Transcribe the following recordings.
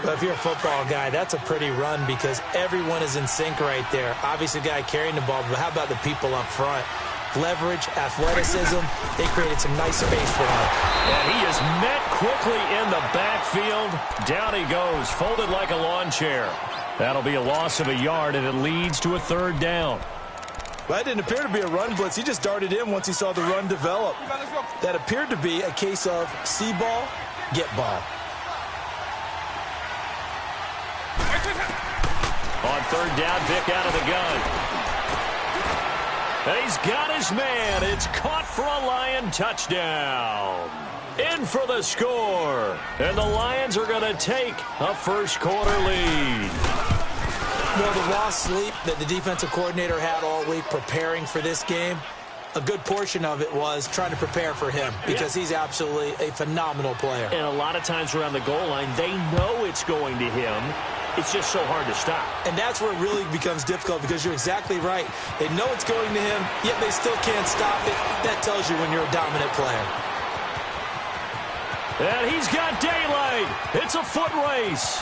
Well, if you're a football guy, that's a pretty run because everyone is in sync right there. Obviously, the guy carrying the ball, but how about the people up front? Leverage, athleticism, they created some nice space for him. And he is met quickly in the backfield. Down he goes, folded like a lawn chair. That'll be a loss of a yard, and it leads to a third down. Well, that didn't appear to be a run blitz. He just darted in once he saw the run develop. That appeared to be a case of see ball, get ball. On third down, Vic out of the gun. And he's got his man. It's caught for a Lion touchdown. In for the score. And the Lions are going to take a first-quarter lead. Well, the raw sleep that the defensive coordinator had all week preparing for this game, a good portion of it was trying to prepare for him because he's absolutely a phenomenal player. And a lot of times around the goal line, they know it's going to him. It's just so hard to stop. And that's where it really becomes difficult because you're exactly right. They know it's going to him, yet they still can't stop it. That tells you when you're a dominant player. And he's got daylight. It's a foot race.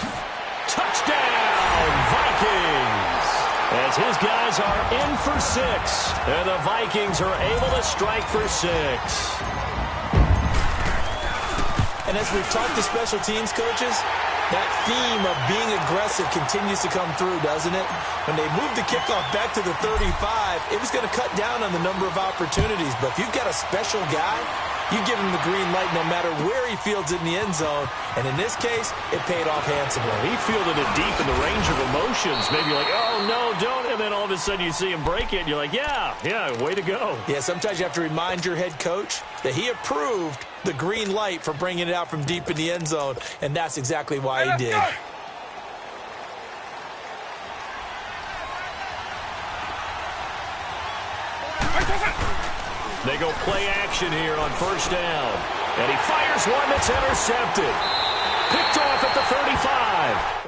Touchdown, Vikings. As his guys are in for 6. And the Vikings are able to strike for 6. And as we've talked to special teams coaches, that theme of being aggressive continues to come through, doesn't it? When they moved the kickoff back to the 35, it was going to cut down on the number of opportunities. But if you've got a special guy, you give him the green light no matter where he fields it in the end zone. And in this case, it paid off handsomely. He fielded it deep in the range of emotions. Maybe like, oh, no, don't. And then all of a sudden you see him break it, and you're like, yeah, way to go. Yeah, sometimes you have to remind your head coach that he approved the green light for bringing it out from deep in the end zone, and that's exactly why he did. They go play action here on first down. And he fires one that's intercepted. Picked off at the 35.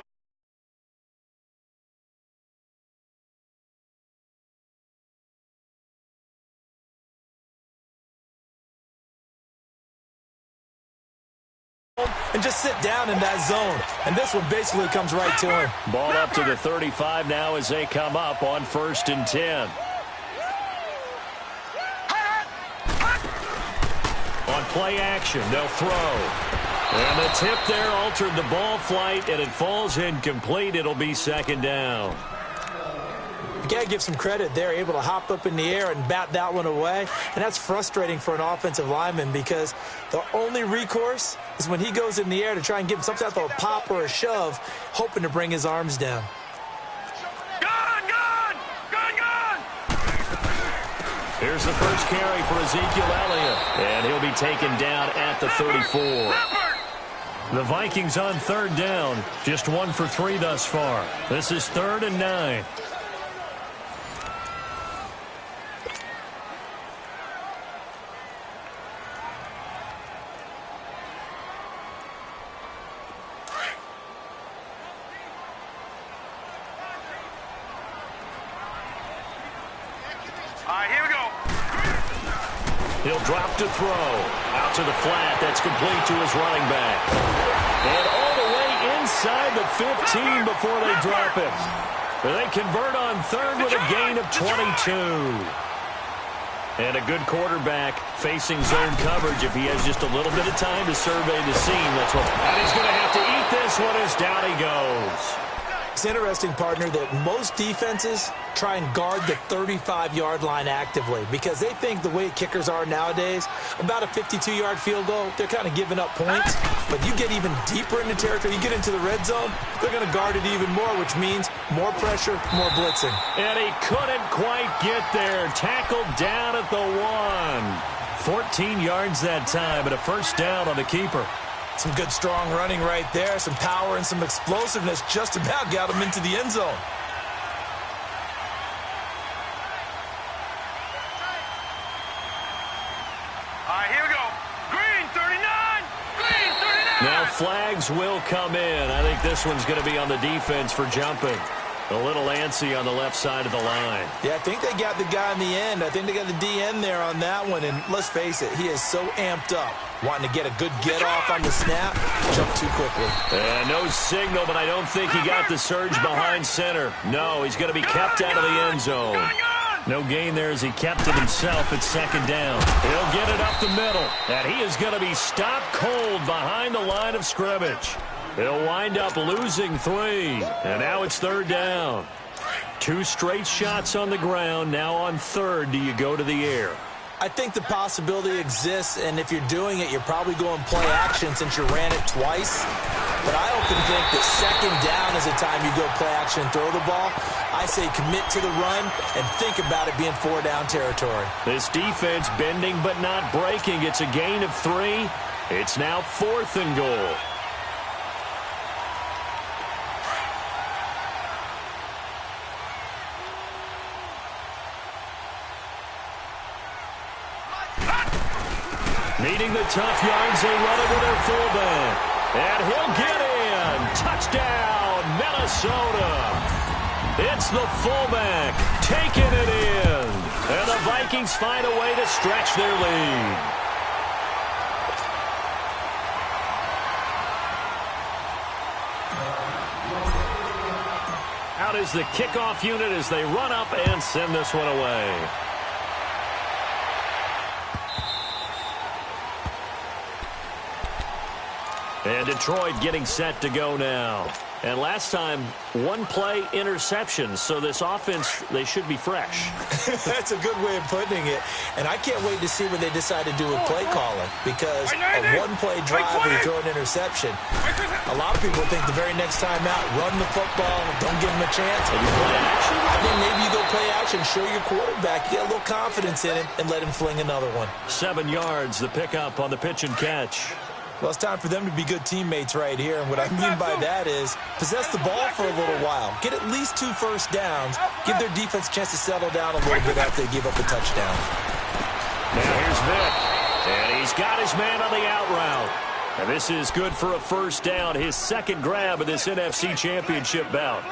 And just sit down in that zone. And this one basically comes right to him. Ball up to the 35 now as they come up on 1st and 10. On play action, they'll throw. And the tip there altered the ball flight, and it falls incomplete. It'll be 2nd down. You got to give some credit. They're able to hop up in the air and bat that one away. And that's frustrating for an offensive lineman because the only recourse is when he goes in the air to try and give him some type of a pop or a shove, hoping to bring his arms down. Here's the first carry for Ezekiel Elliott. And he'll be taken down at the 34. The Vikings on 3rd down. Just 1 for 3 thus far. This is 3rd and 9. He'll drop to throw. Out to the flat. That's complete to his running back. And all the way inside the 15 before they drop it. They convert on 3rd with a gain of 22. And a good quarterback facing zone coverage if he has just a little bit of time to survey the scene. That's what. And he's going to have to eat this one as down he goes. It's interesting, partner, that most defenses try and guard the 35-yard line actively because they think the way kickers are nowadays, about a 52-yard field goal, they're kind of giving up points. But you get even deeper into territory, you get into the red zone, they're going to guard it even more, which means more pressure, more blitzing. And he couldn't quite get there. Tackled down at the 1. 14 yards that time, and a first down on the keeper. Some good, strong running right there. Some power and some explosiveness just about got him into the end zone. All right, here we go. Green, 39. Green, 39. Now flags will come in. I think this one's going to be on the defense for jumping. A little antsy on the left side of the line. Yeah, I think they got the guy in the end. I think they got the DN there on that one. And let's face it, he is so amped up, wanting to get a good get-off on the snap, jump too quickly. No signal, but I don't think he got the surge behind center. No, he's going to be kept out of the end zone. No gain there as he kept it himself at second down. He'll get it up the middle, and he is going to be stopped cold behind the line of scrimmage. He'll wind up losing 3, and now it's third down. 2 straight shots on the ground. Now on third, do you go to the air? I think the possibility exists, and if you're doing it, you're probably going play action since you ran it twice. But I often think that second down is a time you go play action and throw the ball. I say commit to the run and think about it being 4-down territory. This defense bending but not breaking. It's a gain of 3. It's now 4th and goal. Needing the tough yards, they run it with their fullback. And he'll get in. Touchdown, Minnesota. It's the fullback taking it in. And the Vikings find a way to stretch their lead. Out is the kickoff unit as they run up and send this one away. And Detroit getting set to go now. And last time, 1-play interception. So this offense, they should be fresh. That's a good way of putting it. And I can't wait to see what they decide to do with play calling. Because a 1-play drive where you throw an interception, a lot of people think the very next time out, run the football, don't give them a chance. Maybe play action? I think maybe you go play action, show your quarterback, you get a little confidence in him, and let him fling another one. 7 yards, the pickup on the pitch and catch. Well, it's time for them to be good teammates right here. And what I mean by that is possess the ball for a little while. Get at least 2 first downs. Give their defense a chance to settle down a little bit after they give up a touchdown. Now here's Vic. And he's got his man on the out route. And this is good for a first down. His second grab of this NFC Championship bout.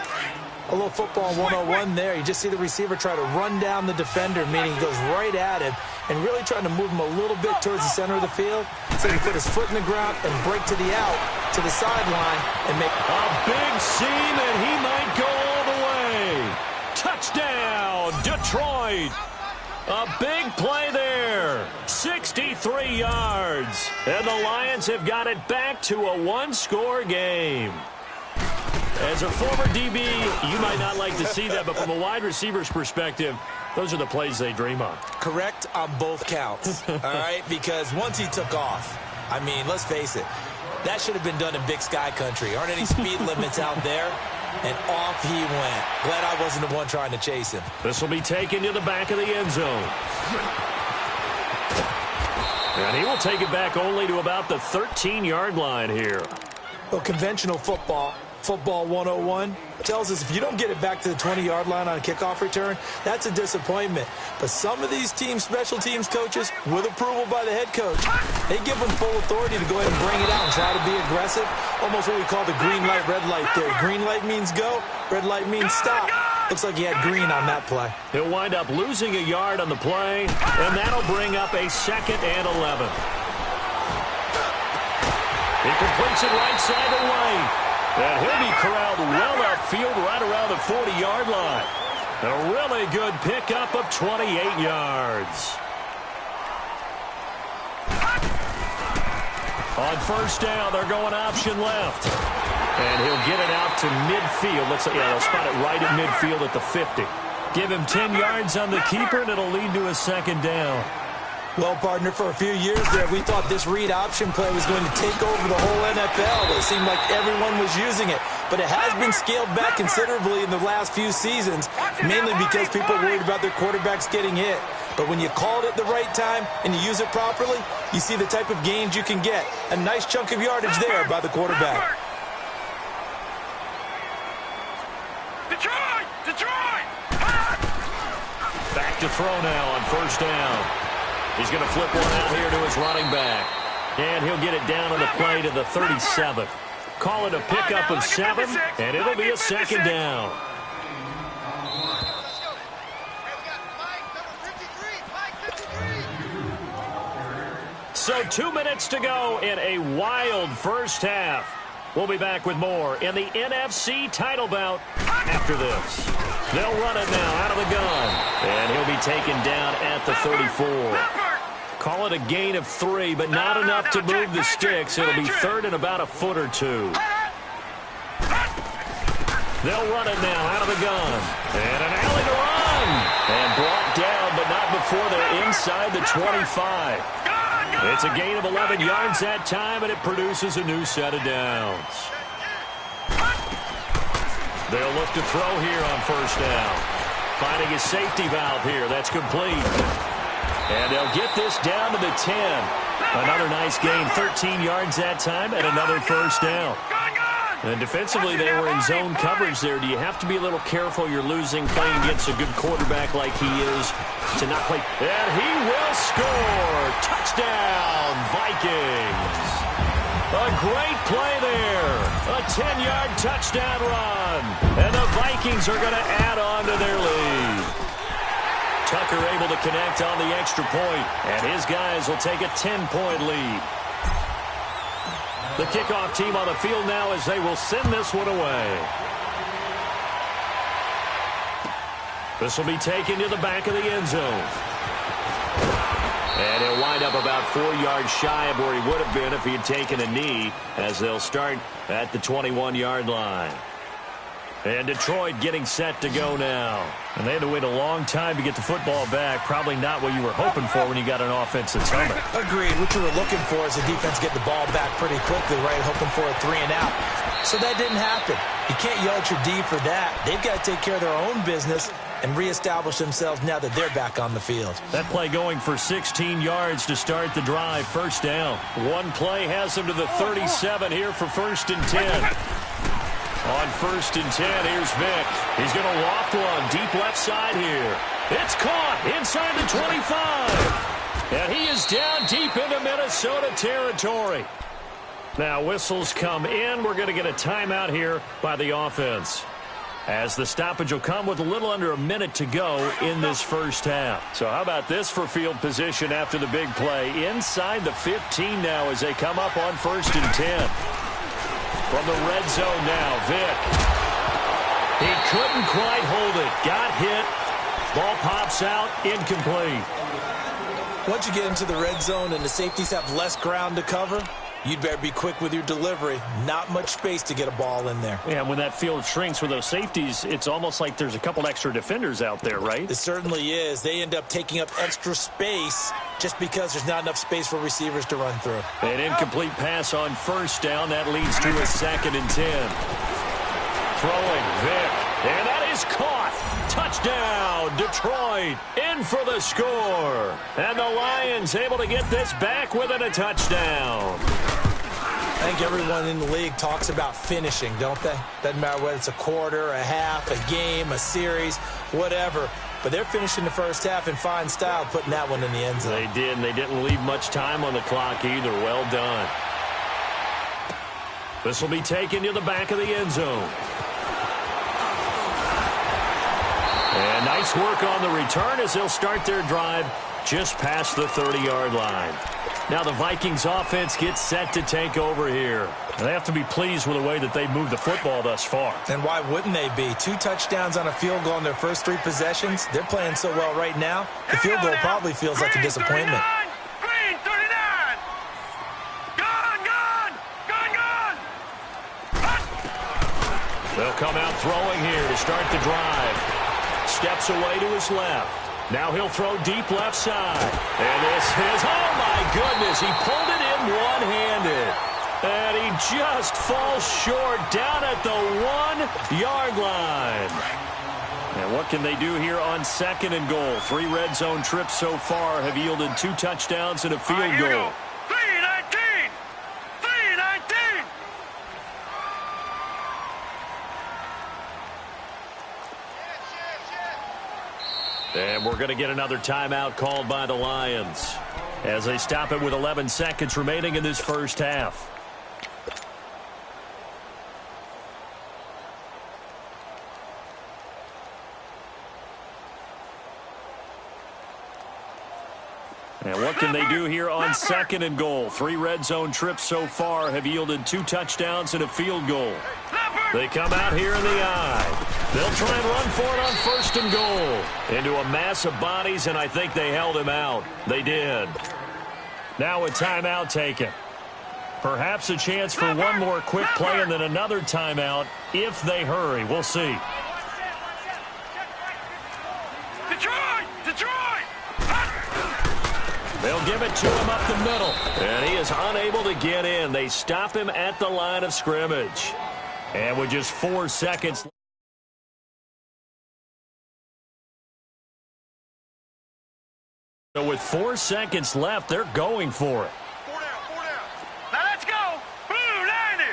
A little football 101 there. You just see the receiver try to run down the defender, meaning he goes right at him and really trying to move him a little bit towards the center of the field so he can put his foot in the ground and break to the out, to the sideline, and make a big seam, and he might go all the way. Touchdown, Detroit. A big play there. 63 yards. And the Lions have got it back to a 1-score game. As a former DB, you might not like to see that, but from a wide receiver's perspective, those are the plays they dream of. Correct on both counts, all right? Because once he took off, I mean, let's face it, that should have been done in Big Sky Country. Aren't any speed limits out there? And off he went. Glad I wasn't the one trying to chase him. This will be taken to the back of the end zone. And he will take it back only to about the 13-yard line here. Well, conventional football 101, tells us if you don't get it back to the 20-yard line on a kickoff return, that's a disappointment. But some of these teams, special teams coaches, with approval by the head coach, they give them full authority to go ahead and bring it out and try to be aggressive. Almost what we call the green light, red light theory. Green light means go, red light means stop. Looks like he had green on that play. He'll wind up losing a yard on the play, and that'll bring up a 2nd and 11. He completes it right side of the lane. And he'll be corralled well upfield right around the 40-yard line. A really good pickup of 28 yards. On first down, they're going option left. And he'll get it out to midfield. They'll spot it right at midfield at the 50. Give him 10 yards on the keeper, and it'll lead to a 2nd down. Well, partner, for a few years there, we thought this read option play was going to take over the whole NFL. It seemed like everyone was using it. But it has been scaled back considerably in the last few seasons, mainly because people are worried about their quarterbacks getting hit. But when you call it at the right time and you use it properly, you see the type of gains you can get. A nice chunk of yardage there by the quarterback. Detroit! Back to throw now on first down. He's going to flip one out here to his running back. And he'll get it down on the play to the 37. Call it a pickup of 7, and it'll be a 2nd down. So 2 minutes to go in a wild first half. We'll be back with more in the NFC title bout after this. They'll run it now out of the gun. And he'll be taken down at the 34. Call it a gain of 3, but not enough to move the sticks. It'll be third and about a foot or two. They'll run it now out of the gun. And an alley to run. And brought down, but not before they're inside the 25. It's a gain of 11 yards that time, and it produces a new set of downs. They'll look to throw here on first down. Finding a safety valve here. That's complete. And they'll get this down to the 10. Another nice gain, 13 yards that time, and another first down. And defensively, they were in zone coverage there. Do you have to be a little careful? You're losing playing against a good quarterback like he is to not play. And he will score. Touchdown, Vikings. A great play there. A 10-yard touchdown run. And the Vikings are going to add on to their lead. Tucker able to connect on the extra point, and his guys will take a 10-point lead. The kickoff team on the field now as they will send this one away. This will be taken to the back of the end zone. And he'll wind up about 4 yards shy of where he would have been if he had taken a knee, as they'll start at the 21-yard line. And Detroit getting set to go now. And they had to wait a long time to get the football back. Probably not what you were hoping for when you got an offense that's humming. Agreed. What you were looking for is the defense get the ball back pretty quickly, right? Hoping for a 3 and out. So that didn't happen. You can't yell at your D for that. They've got to take care of their own business and reestablish themselves now that they're back on the field. That play going for 16 yards to start the drive. First down. One play has them to the 37 here for 1st and 10. On 1st and 10, here's Vick. He's going to loft one deep left side here. It's caught inside the 25. And he is down deep into Minnesota territory. Now whistles come in. We're going to get a timeout here by the offense, as the stoppage will come with a little under a minute to go in this first half. So how about this for field position after the big play? Inside the 15 now as they come up on 1st and 10. From the red zone now, Vick. He couldn't quite hold it. Got hit. Ball pops out. Incomplete. Once you get into the red zone and the safeties have less ground to cover, you'd better be quick with your delivery. Not much space to get a ball in there. Yeah, when that field shrinks with those safeties, it's almost like there's a couple extra defenders out there, right? It certainly is. They end up taking up extra space just because there's not enough space for receivers to run through. An incomplete pass on 1st down. That leads to a 2nd and 10. Throwing, Vick. And that is caught. Touchdown, Detroit. In for the score. And the Lions able to get this back within a touchdown. I think everyone in the league talks about finishing, don't they? Doesn't matter whether it's a quarter, a half, a game, a series, whatever. But they're finishing the first half in fine style, putting that one in the end zone. They did, and they didn't leave much time on the clock either. Well done. This will be taken to the back of the end zone. And nice work on the return as they'll start their drive just past the 30-yard line. Now the Vikings offense gets set to take over here. They have to be pleased with the way that they've moved the football thus far. And why wouldn't they be? 2 touchdowns on a field goal in their first 3 possessions. They're playing so well right now, the field goal probably feels like a disappointment. Green 39. Gone. They'll come out throwing here to start the drive. Steps away to his left. Now he'll throw deep left side. And this is, oh my goodness, he pulled it in one-handed. And he just falls short down at the 1-yard line. And what can they do here on 2nd and goal? 3 red zone trips so far have yielded 2 touchdowns and a field goal. 319. And we're going to get another timeout called by the Lions as they stop it with 11 seconds remaining in this first half. And what can they do here on 2nd and goal? 3 red zone trips so far have yielded 2 touchdowns and a field goal. They come out here in the eye. They'll try and run for it on 1st and goal. Into a mass of bodies, and I think they held him out. They did. Now a timeout taken. Perhaps a chance for one more quick play and then another timeout if they hurry. We'll see. Detroit! They'll give it to him up the middle. And he is unable to get in. They stop him at the line of scrimmage. And with just 4 seconds. So with 4 seconds left, they're going for it. 4 down. Now let's go. Blue 90.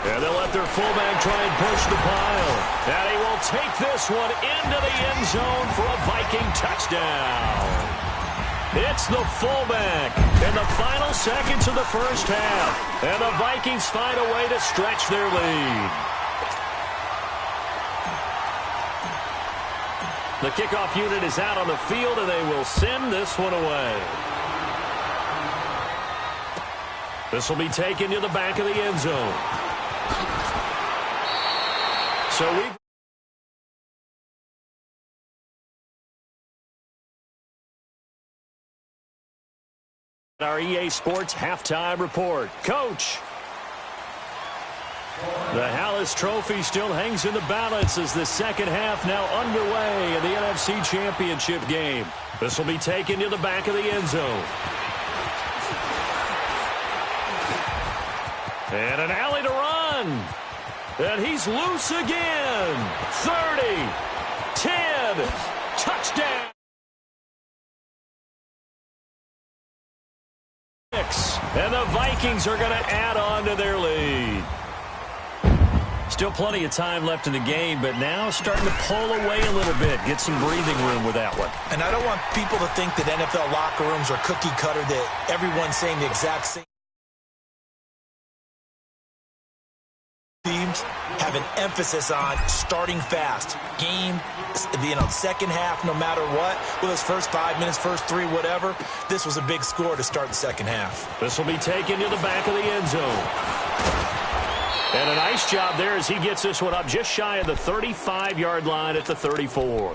And they'll let their fullback try and push the pile. And he will take this one into the end zone for a Viking touchdown. It's the fullback in the final seconds of the first half. And the Vikings find a way to stretch their lead. The kickoff unit is out on the field, and they will send this one away. This will be taken to the back of the end zone. So we've our EA Sports halftime report. Coach, the Hallis Trophy still hangs in the balance as the second half now underway in the NFC Championship game. This will be taken to the back of the end zone. And an alley to run. And he's loose again. 30, 10, touchdown. And the Vikings are going to add on to their lead. Still plenty of time left in the game, but now starting to pull away a little bit, get some breathing room with that one. And I don't want people to think that NFL locker rooms are cookie cutter, that everyone's saying the exact same. Teams have an emphasis on starting fast. Game, second half, no matter what. Well, his first 5 minutes, first 3, whatever. This was a big score to start the second half. This will be taken to the back of the end zone. And a nice job there as he gets this one up just shy of the 35-yard line at the 34.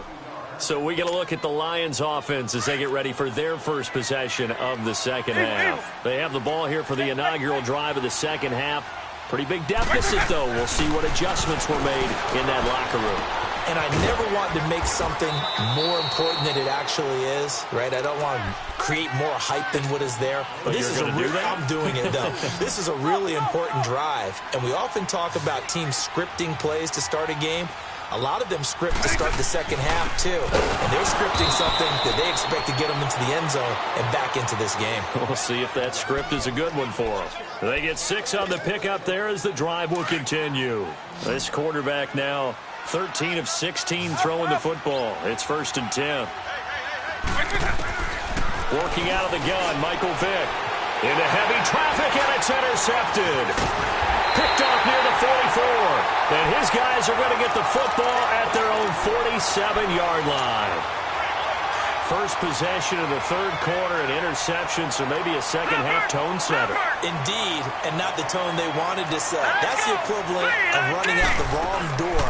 So we get a look at the Lions offense as they get ready for their first possession of the second half. They have the ball here for the inaugural drive of the second half. Pretty big deficit, though. We'll see what adjustments were made in that locker room. And I never want to make something more important than it actually is, right? I don't want to create more hype than what is there. But this is I'm doing it, though. This is a really important drive. And we often talk about teams scripting plays to start a game. A lot of them script to start the second half, too. And they're scripting something that they expect to get them into the end zone and back into this game. We'll see if that script is a good one for them. They get 6 on the pickup there as the drive will continue. This quarterback now 13 of 16 throwing the football. It's 1st and 10. Working out of the gun, Michael Vick. Into heavy traffic, and it's intercepted. Picked off near the 44. And his guys are going to get the football at their own 47-yard line. First possession of the third quarter, an interception, so maybe a second-half tone setter. Indeed, and not the tone they wanted to set. That's the equivalent of running out the wrong door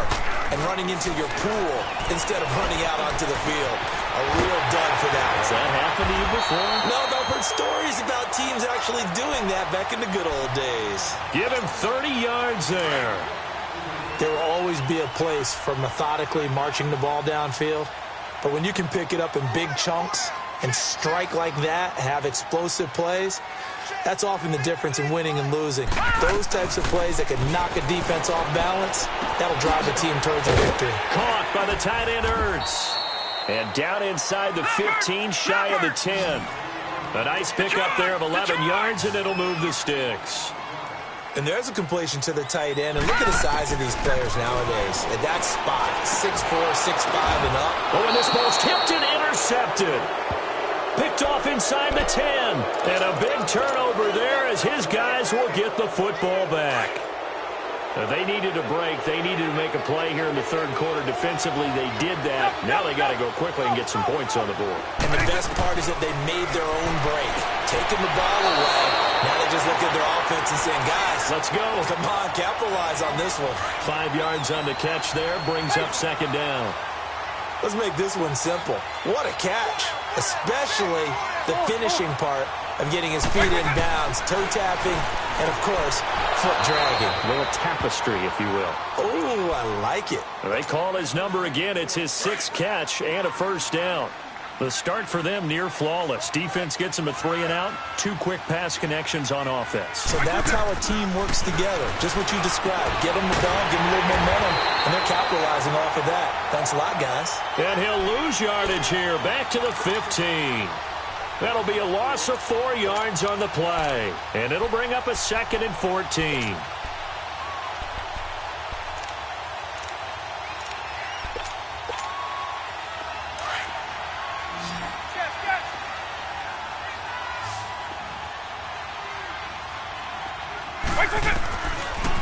and running into your pool instead of running out onto the field. A real dud for that. Has that happened to you before? No, but I've heard stories about teams actually doing that back in the good old days. Give him 30 yards there. There will always be a place for methodically marching the ball downfield. But when you can pick it up in big chunks and strike like that, have explosive plays, that's often the difference in winning and losing. Those types of plays that can knock a defense off balance, that'll drive a team towards a victory. Caught by the tight end Ertz. And down inside the 15, shy of the 10. A nice pickup there of 11 yards, and it'll move the sticks. And there's a completion to the tight end. And look at the size of these players nowadays. At that spot, 6'4", 6'5", and up. Oh, and this ball's tipped and intercepted. Picked off inside the 10. And a big turnover there as his guys will get the football back. They needed a break. They needed to make a play here in the third quarter. Defensively, they did that. Now they got to go quickly and get some points on the board. And the best part is that they made their own break. Taking the ball away. Now they just look at their offense and saying, guys, let's go. Come on, capitalize on this one. 5 yards on the catch there. Brings up second down. Let's make this one simple. What a catch. Especially the finishing part of getting his feet in bounds, toe tapping, and, of course, foot dragging. A little tapestry, if you will. Oh, I like it. They call his number again. It's his 6th catch and a first down. The start for them near flawless. Defense gets them a 3-and-out. 2 quick pass connections on offense. So that's how a team works together. Just what you described. Get them the ball, give them a little momentum, and they're capitalizing off of that. Thanks a lot, guys. And he'll lose yardage here. Back to the 15. That'll be a loss of 4 yards on the play. And it'll bring up a 2nd and 14.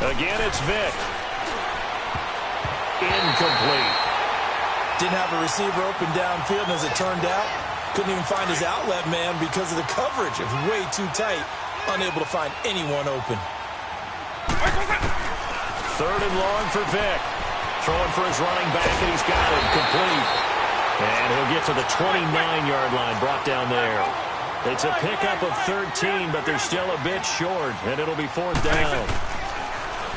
Again, it's Vick. Incomplete. Didn't have a receiver open downfield, and as it turned out, couldn't even find his outlet man because of the coverage. It was way too tight. Unable to find anyone open. 3rd and long for Vick. Throwing for his running back, and he's got it. Complete. And he'll get to the 29-yard line, brought down there. It's a pickup of 13, but they're still a bit short, and it'll be 4th down.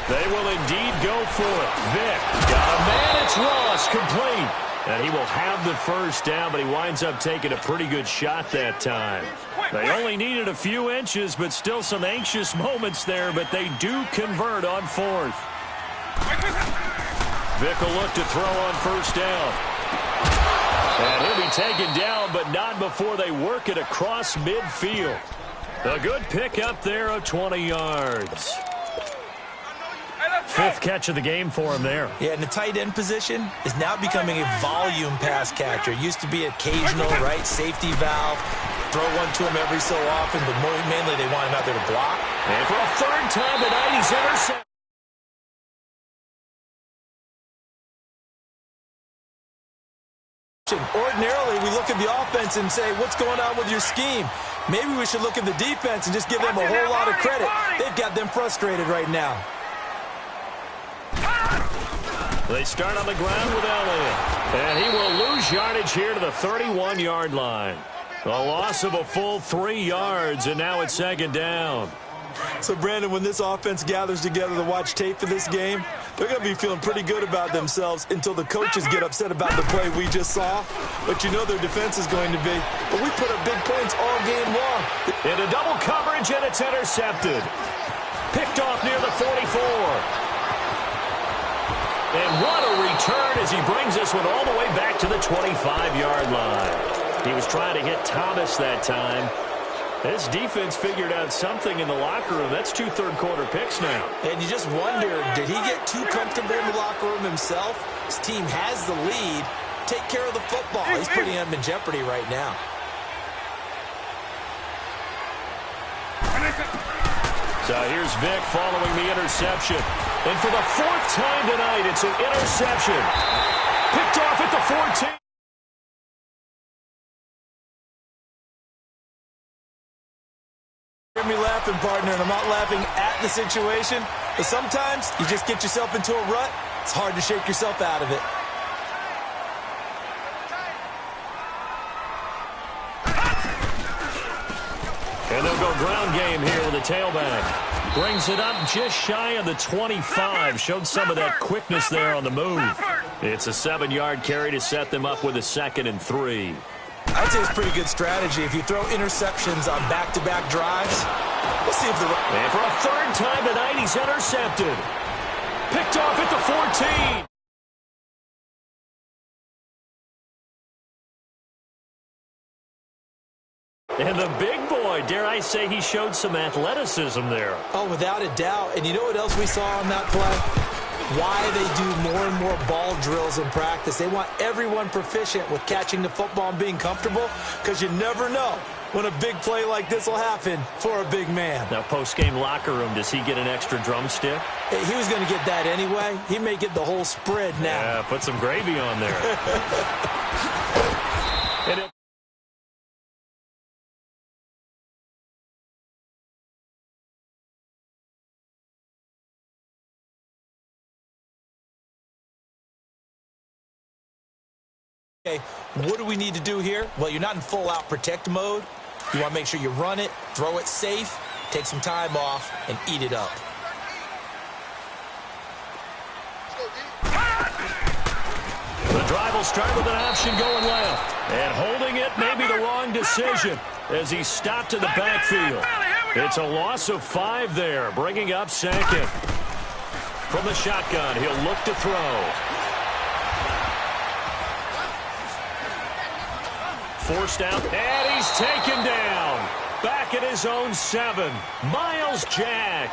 They will indeed go for it. Vick got a man. It's Ross. Complete. And he will have the first down, but he winds up taking a pretty good shot that time. They only needed a few inches, but still some anxious moments there, but they do convert on 4th. Vick will look to throw on first down. And he'll be taken down, but not before they work it across midfield. A good pickup there of 20 yards. 5th catch of the game for him there. Yeah, and the tight end position is now becoming a volume pass catcher. It used to be occasional, right, safety valve. Throw one to him every so often, but mainly they want him out there to block. And for a 3rd time tonight, he's intercepted. Ordinarily, we look at the offense and say, what's going on with your scheme? Maybe we should look at the defense and just give them a whole lot of credit. They've got them frustrated right now. They start on the ground with Elliott. And he will lose yardage here to the 31-yard line. A loss of a full 3 yards, and now it's 2nd down. So, Brandon, when this offense gathers together to watch tape for this game, they're going to be feeling pretty good about themselves until the coaches get upset about the play we just saw. But you know their defense is going to be. But we put up big points all game long. Into double coverage, and it's intercepted. Picked off near the 44. And what a return as he brings this one all the way back to the 25-yard line. He was trying to hit Thomas that time. This defense figured out something in the locker room. That's 2 third-quarter picks now. And you just wonder, did he get too comfortable in the locker room himself? His team has the lead. Take care of the football. He's putting them in jeopardy right now. So here's Vick following the interception. And for the 4th time tonight, it's an interception. Picked off at the 14. You hear me laughing, partner, and I'm not laughing at the situation, but sometimes you just get yourself into a rut. It's hard to shake yourself out of it. And they'll go ground game here with a tailback. Brings it up just shy of the 25. Showed some of that quickness there on the move. It's a 7-yard carry to set them up with a 2nd and 3. I'd say it's pretty good strategy. If you throw interceptions on back-to-back drives, we'll see if the... And for a 3rd time tonight, he's intercepted. Picked off at the 14. And the big boy, dare I say, he showed some athleticism there. Oh, without a doubt. And you know what else we saw on that play? Why they do more and more ball drills in practice. They want everyone proficient with catching the football and being comfortable, because you never know when a big play like this will happen for a big man. Now, post-game locker room, does he get an extra drumstick? He was going to get that anyway. He may get the whole spread now. Yeah, put some gravy on there. Okay, what do we need to do here? Well, you're not in full-out protect mode. You want to make sure you run it, throw it safe, take some time off, and eat it up. The drive will start with an option going left. And holding it may be the wrong decision as he stopped in the backfield. It's a loss of 5 there, bringing up second. From the shotgun, he'll look to throw. Forced out, and he's taken down. Back at his own 7. Miles Jack.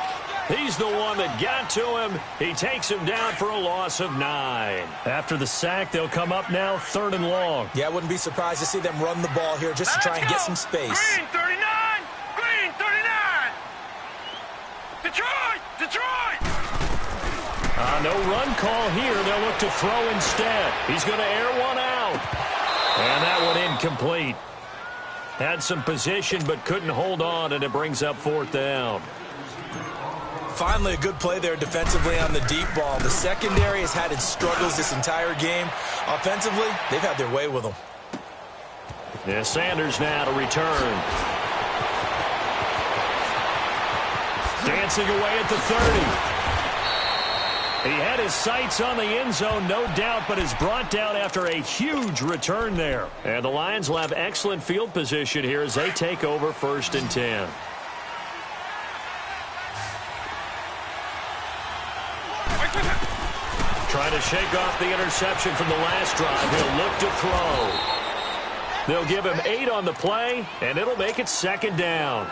He's the one that got to him. He takes him down for a loss of 9. After the sack, they'll come up now 3rd and long. Yeah, I wouldn't be surprised to see them run the ball here just to try and get some space. Green 39! Green 39! Detroit! Detroit! No run call here. They'll look to throw instead. He's going to air one out. And that one incomplete. Had some position but couldn't hold on, and it brings up 4th down. Finally, a good play there defensively on the deep ball. The secondary has had its struggles this entire game. Offensively, they've had their way with them. Yeah, Sanders now to return. Dancing away at the 30. He had his sights on the end zone, no doubt, but is brought down after a huge return there. And the Lions will have excellent field position here as they take over 1st and 10. Trying to shake off the interception from the last drive. He'll look to throw. They'll give him 8 on the play, and it'll make it 2nd down.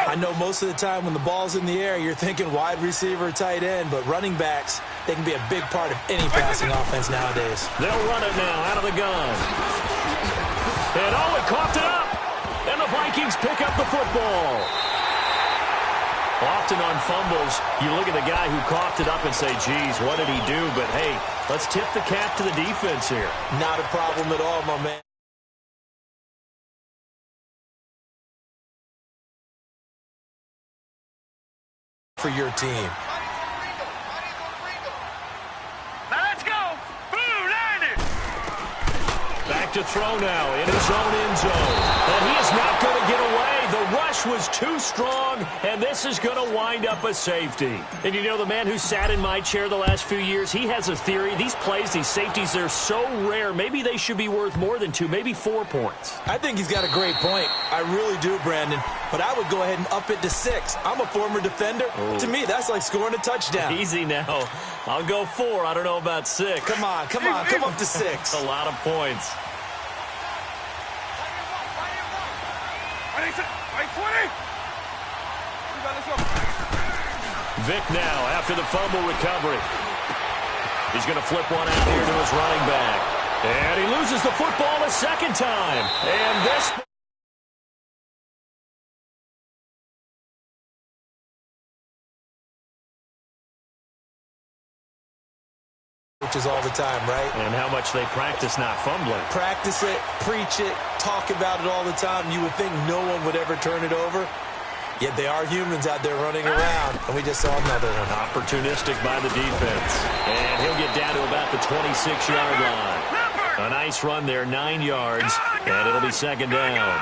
I know most of the time when the ball's in the air, you're thinking wide receiver, tight end, but running backs, they can be a big part of any passing offense nowadays. They'll run it now out of the gun. And it coughed it up. And the Vikings pick up the football. Often on fumbles, you look at the guy who coughed it up and say, geez, what did he do? But, hey, let's tip the cap to the defense here. Not a problem at all, my man. For your team. Now let's go! Blue landed! Back to throw now in his own end zone. And he is not going to get away. The rush was too strong, and this is going to wind up a safety. And you know, the man who sat in my chair the last few years, he has a theory. These plays, these safeties, they're so rare. Maybe they should be worth more than 2, maybe 4 points. I think he's got a great point. I really do, Brandon. But I would go ahead and up it to 6. I'm a former defender. Ooh. To me, that's like scoring a touchdown. Easy now. I'll go 4. I don't know about 6. Come on. Come up to 6. A lot of points. Vic now after the fumble recovery. He's going to flip one out here to his running back. And he loses the football a 2nd time. And this... Coaches all the time, right? And how much they practice not fumbling. Practice it, preach it, talk about it all the time. You would think no one would ever turn it over. Yet they are humans out there running around, and we just saw another one. Opportunistic by the defense. And he'll get down to about the 26-yard line. A nice run there, 9 yards, and it'll be 2nd down.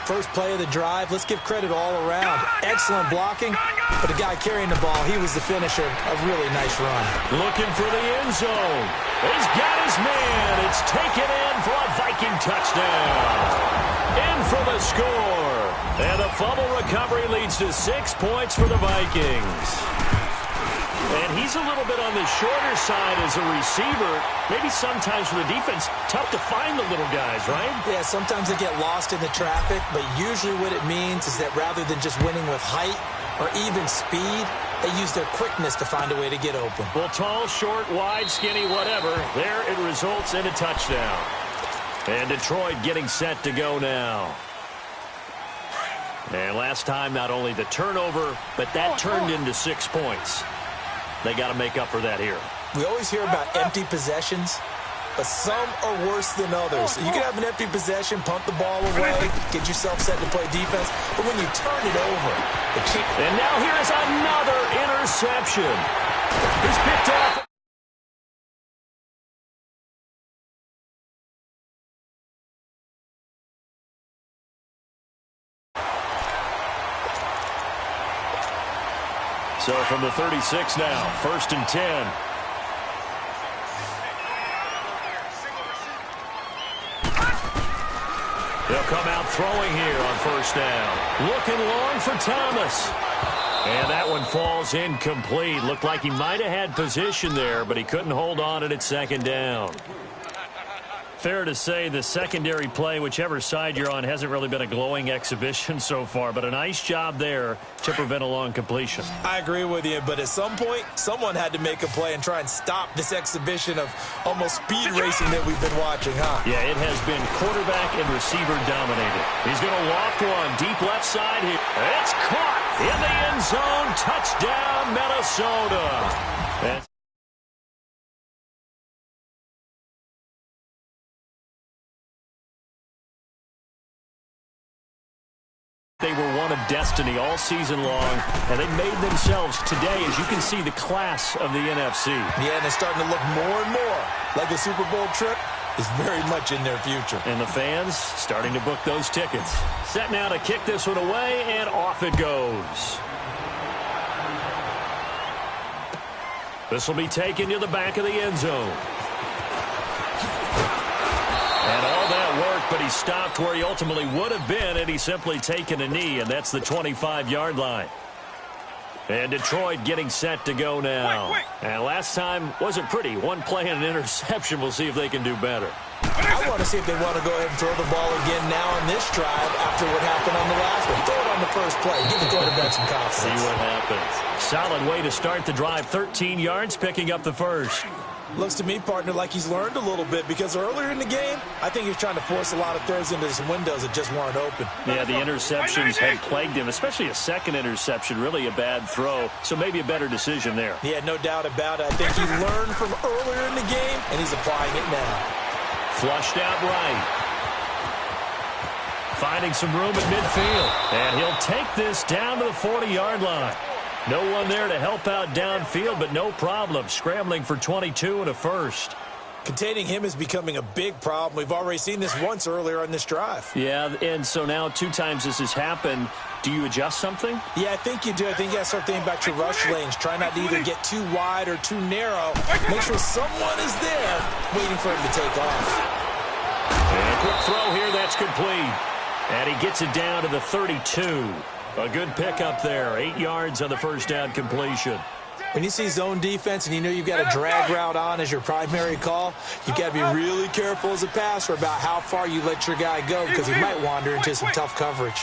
First play of the drive, let's give credit all around. Excellent blocking, but the guy carrying the ball, he was the finisher. A really nice run. Looking for the end zone. He's got his man. It's taken in for a Viking touchdown. In for the score. And the fumble recovery leads to 6 points for the Vikings. And he's a little bit on the shorter side as a receiver. Maybe sometimes for the defense, tough to find the little guys, right? Yeah, sometimes they get lost in the traffic, but usually what it means is that rather than just winning with height or even speed, they use their quickness to find a way to get open. Well, tall, short, wide, skinny, whatever, there it results in a touchdown. And Detroit getting set to go now. And last time, not only the turnover, but that turned into 6 points. They got to make up for that here. We always hear about empty possessions, but some are worse than others. You can have an empty possession, punt the ball away, get yourself set to play defense, but when you turn it over, the kick. And now here is another interception. He's picked off. So from the 36 now, 1st and 10. They'll come out throwing here on 1st down. Looking long for Thomas. And that one falls incomplete. Looked like he might have had position there, but he couldn't hold on it at 2nd down. Fair to say the secondary play, whichever side you're on, hasn't really been a glowing exhibition so far, but a nice job there to prevent a long completion. I agree with you, but at some point, someone had to make a play and try and stop this exhibition of almost speed racing that we've been watching, huh? Yeah, it has been quarterback and receiver dominated. He's going to loft one deep left side here. It's caught in the end zone. Touchdown, Minnesota. That's They were one of destiny all season long, and they made themselves today, as you can see, the class of the NFC. Yeah, and it's starting to look more and more like the Super Bowl trip is very much in their future. And the fans starting to book those tickets. Set now to kick this one away, and off it goes. This will be taken to the back of the end zone. And all that worked, but he stopped where he ultimately would have been had he simply taken a knee, and that's the 25-yard line. And Detroit getting set to go now. And last time wasn't pretty. One play and an interception. We'll see if they can do better. I want to see if they want to go ahead and throw the ball again now on this drive after what happened on the last one. Throw it on the first play. Give the quarterback some confidence. See what happens. Solid way to start the drive. 13 yards, picking up the first. Looks to me, partner, like he's learned a little bit because earlier in the game, I think he was trying to force a lot of throws into some windows that just weren't open. Yeah, the interceptions had plagued him, especially a second interception, really a bad throw, so maybe a better decision there. Yeah, no doubt about it. I think he learned from earlier in the game, and he's applying it now. Flushed out right. Finding some room at midfield, and he'll take this down to the 40-yard line. No one there to help out downfield, but no problem. Scrambling for 22 and a first. Containing him is becoming a big problem. We've already seen this once earlier on this drive. Yeah, and so now 2 times this has happened. Do you adjust something? Yeah, I think you do. I think you got to start thinking about your rush lanes. Try not to either get too wide or too narrow. Make sure someone is there waiting for him to take off. And a quick throw here, that's complete. And he gets it down to the 32. A good pickup there. 8 yards on the first down completion. When you see zone defense and you know you've got a drag route on as your primary call, you've got to be really careful as a passer about how far you let your guy go because he might wander into some tough coverage.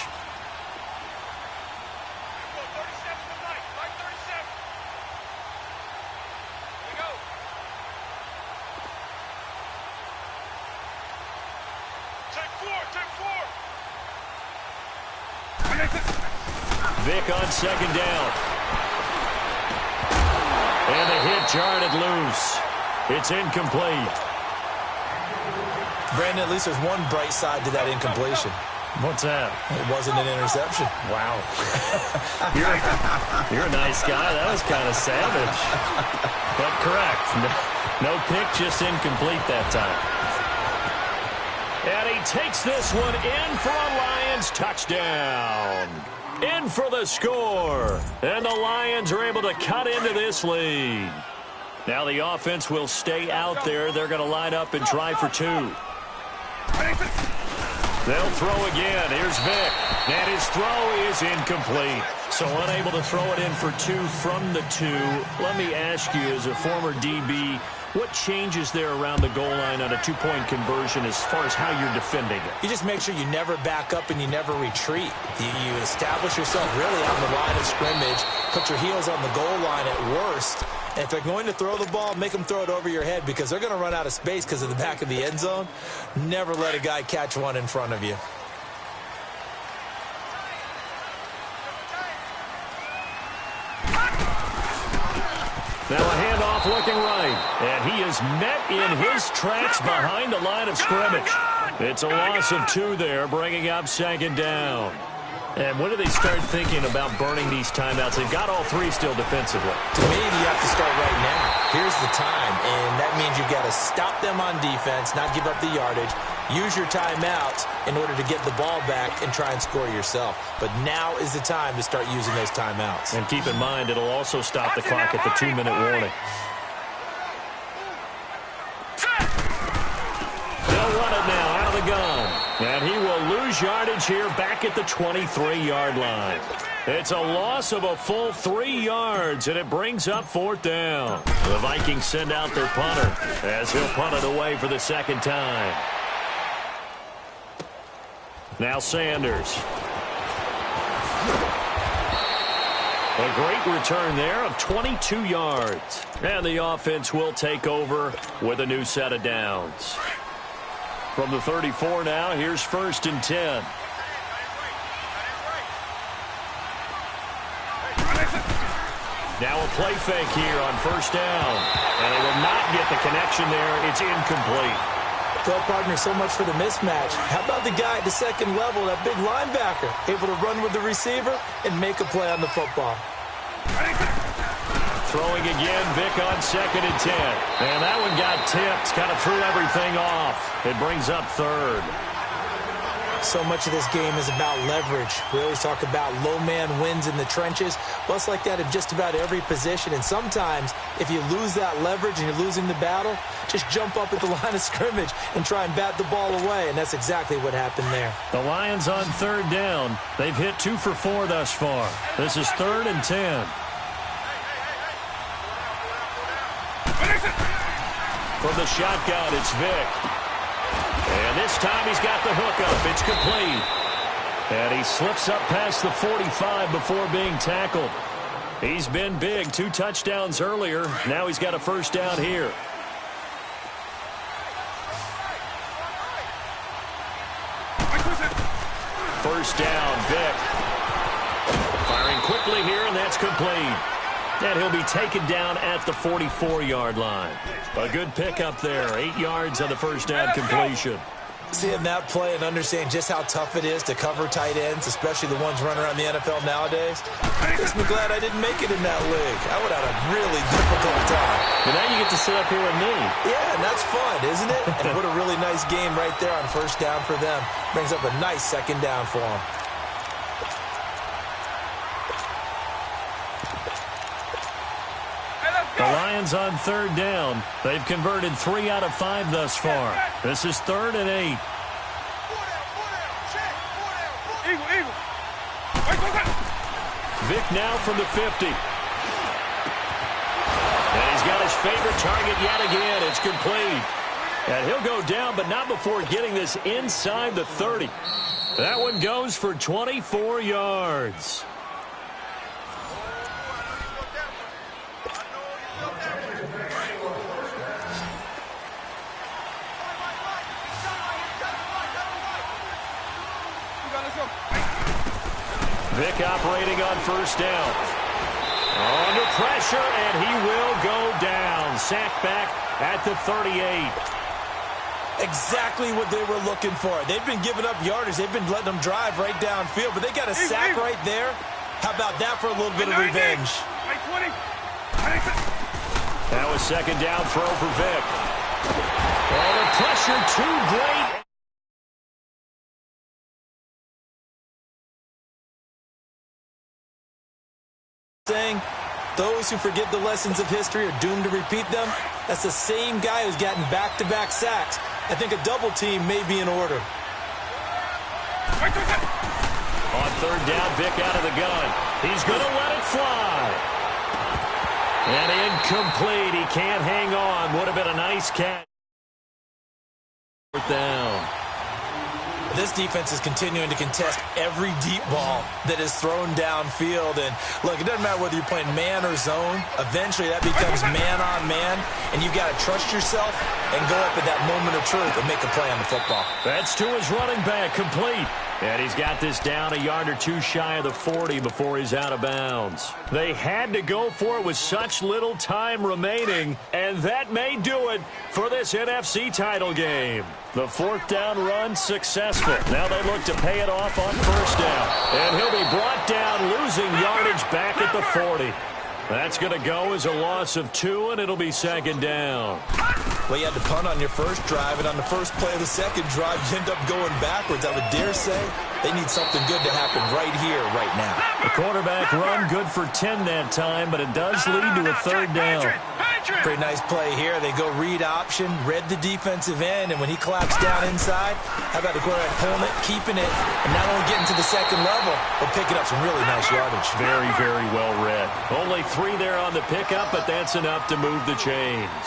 Vic on second down. And the hit jarred it loose. It's incomplete. Brandon, at least there's one bright side to that incompletion. What's that? It wasn't an interception. Wow. You're a nice guy. That was kind of savage. But correct. No pick, just incomplete that time. And he takes this one in for a Lions touchdown. In for the score. And the Lions are able to cut into this lead. Now the offense will stay out there. They're going to line up and try for 2. They'll throw again. Here's Vic. And his throw is incomplete. So unable to throw it in for 2 from the 2. Let me ask you, as a former DB, what changes there around the goal line on a 2-point conversion as far as how you're defending it? You just make sure you never back up and you never retreat. You establish yourself really on the line of scrimmage, put your heels on the goal line at worst. And if they're going to throw the ball, make them throw it over your head because they're going to run out of space because of the back of the end zone. Never let a guy catch one in front of you. Now a handoff looking right. And he is met in his tracks behind the line of scrimmage. It's a loss of 2 there, bringing up 2nd down. And when do they start thinking about burning these timeouts? They've got all 3 still defensively. To me, you have to start right now. Here's the time, and that means you've got to stop them on defense, not give up the yardage, use your timeouts in order to get the ball back and try and score yourself. But now is the time to start using those timeouts. And keep in mind, it'll also stop the clock at the 2-minute warning. They'll run it now out of the gun. And he will lose yardage here back at the 23-yard line. It's a loss of a full 3 yards, and it brings up 4th down. The Vikings send out their punter as he'll punt it away for the 2nd time. Now Sanders. A great return there of 22 yards. And the offense will take over with a new set of downs. From the 34 now, here's 1st and 10. Now a play fake here on 1st down. And they will not get the connection there. It's incomplete. Well, partner, so much for the mismatch. How about the guy at the 2nd level, that big linebacker, able to run with the receiver and make a play on the football? Throwing again, Vic on 2nd and 10. And that one got tipped, kind of threw everything off. It brings up 3rd. So much of this game is about leverage. We always talk about low man wins in the trenches. Well, it's like that in just about every position. And sometimes, if you lose that leverage and you're losing the battle, just jump up at the line of scrimmage and try and bat the ball away. And that's exactly what happened there. The Lions on 3rd down. They've hit 2 for 4 thus far. This is 3rd and 10. From the shotgun, it's Vic. And this time he's got the hookup. It's complete. And he slips up past the 45 before being tackled. He's been big. 2 touchdowns earlier. Now he's got a 1st down here. First down, Vic. Firing quickly here, and that's complete. And he'll be taken down at the 44-yard line. A good pickup there. 8 yards on the 1st down completion. Seeing that play and understanding just how tough it is to cover tight ends, especially the ones running around the NFL nowadays, makes me glad I didn't make it in that league. I would have had a really difficult time. But now you get to sit up here with me. Yeah, and that's fun, isn't it? And what a really nice game right there on 1st down for them. Brings up a nice 2nd down for them. The Lions on 3rd down. They've converted 3 out of 5 thus far. This is 3rd and 8. Vic now from the 50. And he's got his favorite target yet again. It's complete. And he'll go down, but not before getting this inside the 30. That one goes for 24 yards. Vic operating on 1st down. Under pressure, and he will go down. Sacked back at the 38. Exactly what they were looking for. They've been giving up yardage. They've been letting them drive right downfield, but they got a sack right there. How about that for a little bit of revenge? That was 2nd down throw for Vic. Oh, the pressure too great. Saying those who forget the lessons of history are doomed to repeat them. That's the same guy who's gotten back-to-back sacks. I think a double team may be in order. On 3rd down, Vic out of the gun. He's going to let it fly. And incomplete. He can't hang on. Would have been a nice catch. 4th down. This defense is continuing to contest every deep ball that is thrown downfield. And, look, it doesn't matter whether you're playing man or zone. Eventually, that becomes man-on-man, and you've got to trust yourself and go up at that moment of truth and make a play on the football. That's to his running back, complete. And he's got this down a yard or two shy of the 40 before he's out of bounds. They had to go for it with such little time remaining, and that may do it for this NFC title game. The fourth down run successful. Now they look to pay it off on first down. And he'll be brought down, losing yardage back at the 40. That's going to go as a loss of 2, and it'll be second down. Well, you had to punt on your first drive, and on the first play of the second drive, you end up going backwards. I would dare say they need something good to happen right here, right now. The quarterback run good for 10 that time, but it does lead to a third down. Pretty nice play here. They go read option, read the defensive end, and when he claps down inside, how about the quarterback pulling it, keeping it, and not only getting to the second level, but picking up some really nice yardage. Very, very well read. Only 3 there on the pickup, but that's enough to move the chains.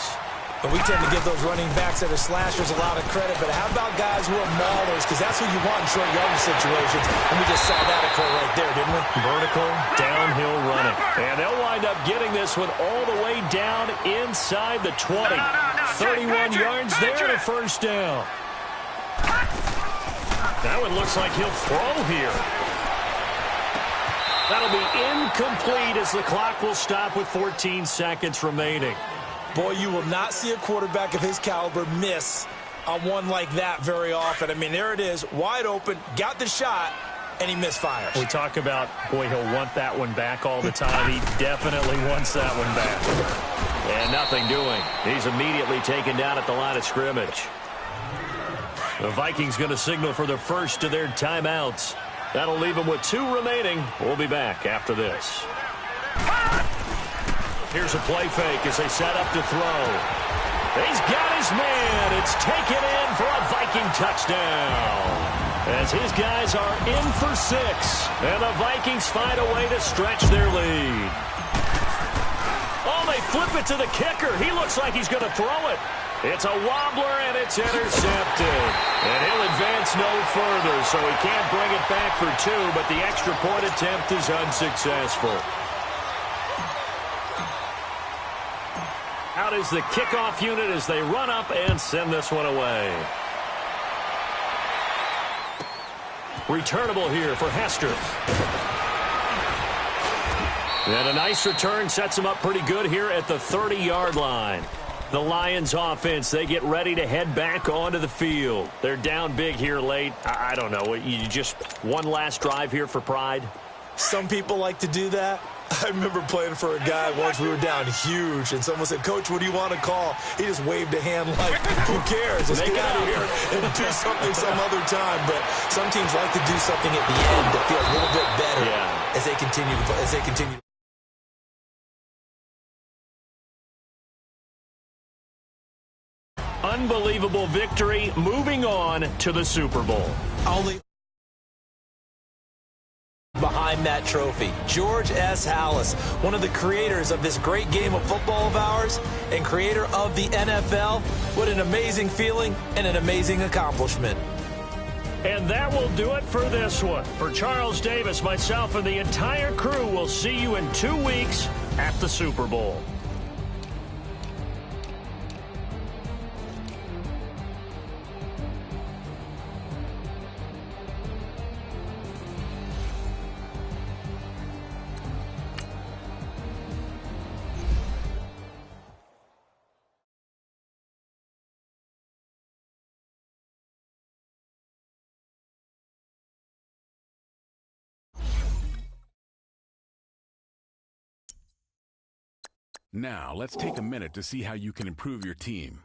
But we tend to give those running backs that are slashers a lot of credit. But how about guys who are maulers? Because that's who you want in short yardage situations. And we just saw that occur right there, didn't we? Vertical, downhill running. And they'll wind up getting this one all the way down inside the 20. 31 yards there to first down. That one looks like he'll throw here. That'll be incomplete as the clock will stop with 14 seconds remaining. Boy, you will not see a quarterback of his caliber miss on one like that very often. I mean, there it is, wide open, got the shot, and he misfires. We talk about, boy, he'll want that one back all the time. He definitely wants that one back. And nothing doing. He's immediately taken down at the line of scrimmage. The Vikings going to signal for the first of their timeouts. That'll leave them with 2 remaining. We'll be back after this. Here's a play fake as they set up to throw. He's got his man. It's taken in for a Viking touchdown. As his guys are in for 6. And the Vikings find a way to stretch their lead. Oh, they flip it to the kicker. He looks like he's going to throw it. It's a wobbler, and it's intercepted. And he'll advance no further, so he can't bring it back for 2, but the extra point attempt is unsuccessful. Out is the kickoff unit as they run up and send this one away. Returnable here for Hester. And a nice return sets him up pretty good here at the 30-yard line. The Lions offense, they get ready to head back onto the field. They're down big here late. I don't know. You just one last drive here for pride? Some people like to do that. I remember playing for a guy once. We were down huge, and someone said, "Coach, what do you want to call?" He just waved a hand like, "Who cares? Let's get out of here and do something some other time." But some teams like to do something at the end that feels a little bit better as they continue to play, as they continue. Unbelievable victory, moving on to the Super Bowl. Only behind that trophy, George S. Halas, one of the creators of this great game of football of ours and creator of the NFL. What an amazing feeling and an amazing accomplishment. And that will do it for this one. For Charles Davis, myself, and the entire crew, we'll see you in 2 weeks at the Super Bowl. Now, let's take a minute to see how you can improve your team.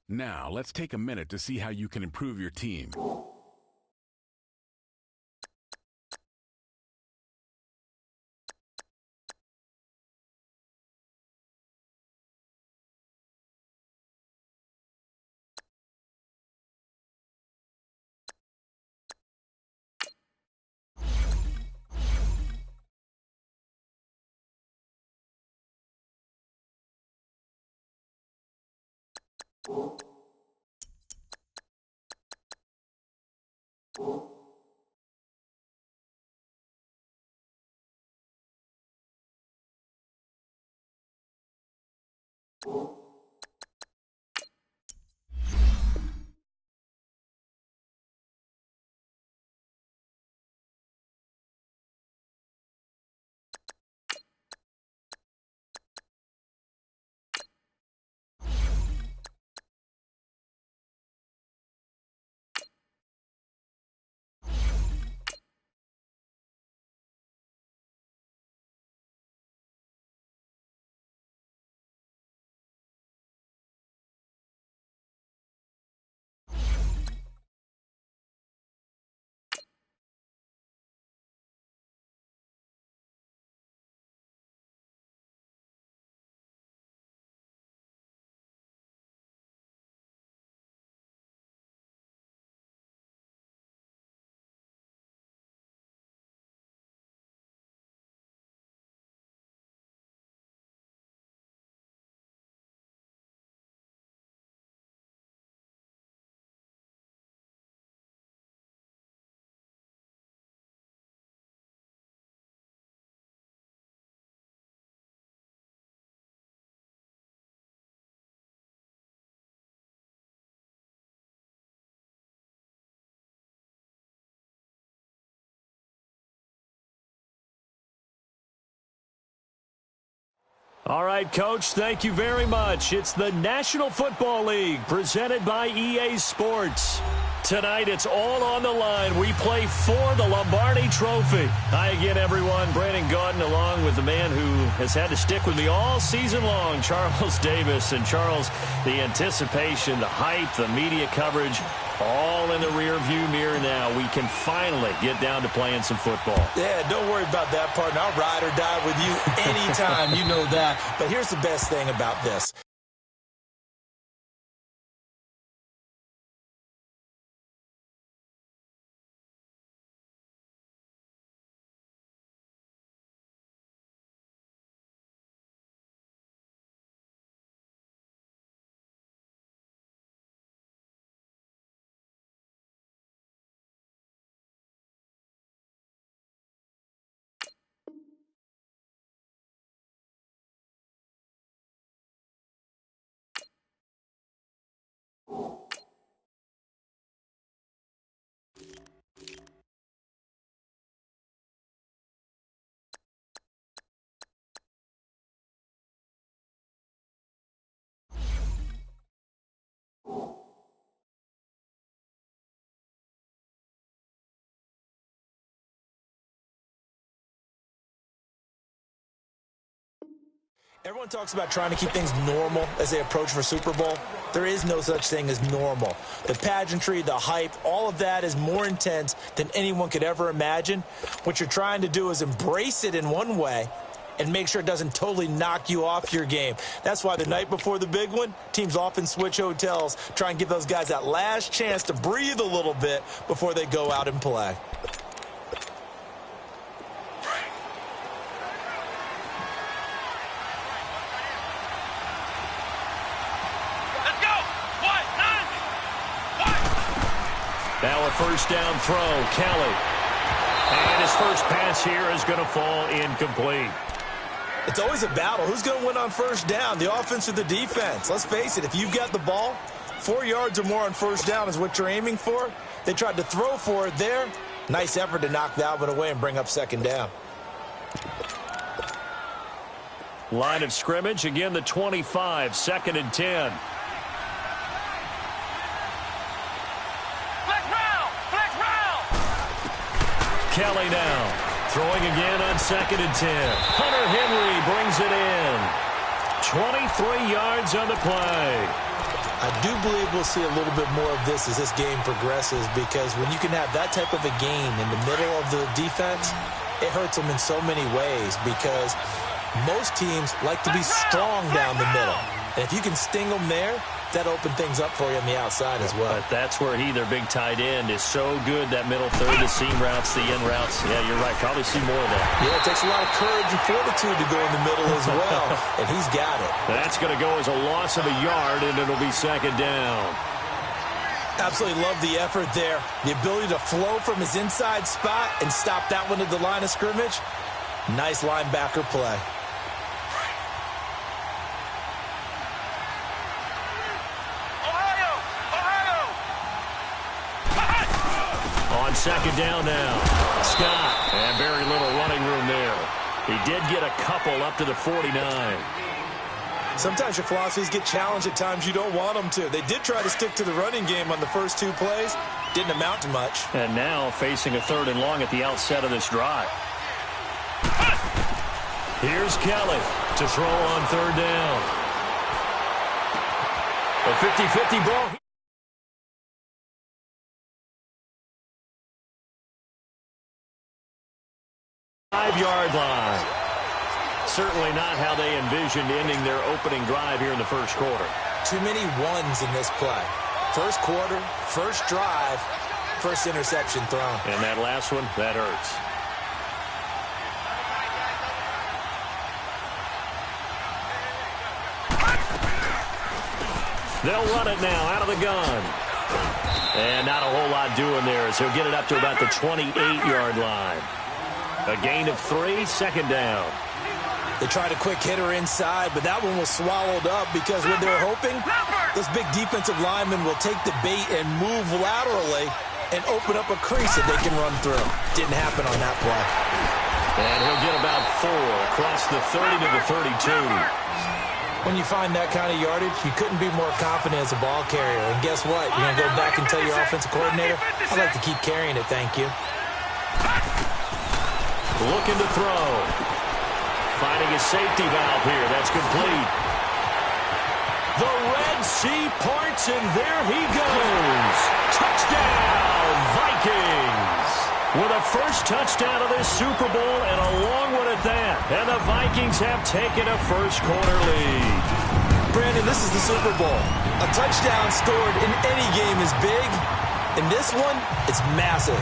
Now, let's take a minute to see how you can improve your team. All right, Coach, thank you very much. It's the National Football League presented by EA Sports. Tonight, it's all on the line. We play for the Lombardi Trophy. Hi again, everyone. Brandon Gaudin along with the man who has had to stick with me all season long, Charles Davis. And, Charles, the anticipation, the hype, the media coverage, all in the rearview mirror now. We can finally get down to playing some football. Yeah, don't worry about that, partner. I'll ride or die with you anytime. You know that. But here's the best thing about this. Everyone talks about trying to keep things normal as they approach for Super Bowl. There is no such thing as normal. The pageantry, the hype, all of that is more intense than anyone could ever imagine. What you're trying to do is embrace it in one way and make sure it doesn't totally knock you off your game. That's why the night before the big one, teams often switch hotels, try and give those guys that last chance to breathe a little bit before they go out and play. Now a first down throw, Kelly. And his first pass here is going to fall incomplete. It's always a battle. Who's going to win on first down, the offense or the defense? Let's face it, if you've got the ball, 4 yards or more on first down is what you're aiming for. They tried to throw for it there. Nice effort to knock that one away and bring up second down. Line of scrimmage, again the 25, 2nd and 10. Kelly now, throwing again on 2nd and 10. Hunter Henry brings it in. 23 yards on the play. I do believe we'll see a little bit more of this as this game progresses, because when you can have that type of a gain in the middle of the defense, it hurts them in so many ways, because most teams like to be strong down the middle. And if you can sting them there, that opens things up for you on the outside as well. But that's where their big tight end, is so good, that middle third, the seam routes, the in routes. Yeah, you're right. Probably see more of that. Yeah, it takes a lot of courage and fortitude to go in the middle as well, and he's got it. That's going to go as a loss of a yard, and it'll be second down. Absolutely love the effort there. The ability to flow from his inside spot and stop that one at the line of scrimmage. Nice linebacker play. On second down now, Scott, and very little running room there. He did get a couple up to the 49. Sometimes your philosophies get challenged at times you don't want them to. They did try to stick to the running game on the first two plays. Didn't amount to much. And now facing a 3rd and long at the outset of this drive. Here's Kelly to throw on 3rd down. A 50-50 ball. 5-yard line. Certainly not how they envisioned ending their opening drive here in the first quarter. Too many ones in this play. First quarter, first drive, first interception thrown. And that last one, that hurts. They'll run it now out of the gun. And not a whole lot doing there, as he'll get it up to about the 28-yard line. A gain of 3, second down. They tried a quick hitter inside, but that one was swallowed up, because what they're hoping, those big defensive linemen will take the bait and move laterally and open up a crease that they can run through. Didn't happen on that play. And he'll get about 4 across the 30 to the 32. When you find that kind of yardage, you couldn't be more confident as a ball carrier. And guess what? You're going to go back and tell your offensive coordinator, I'd like to keep carrying it, thank you. Looking to throw. Finding a safety valve here. That's complete. The Red Sea parts, and there he goes. Touchdown, Vikings. With a first touchdown of this Super Bowl, and a long one at that. And the Vikings have taken a first-quarter lead. Brandon, this is the Super Bowl. A touchdown scored in any game is big. In this one, it's massive.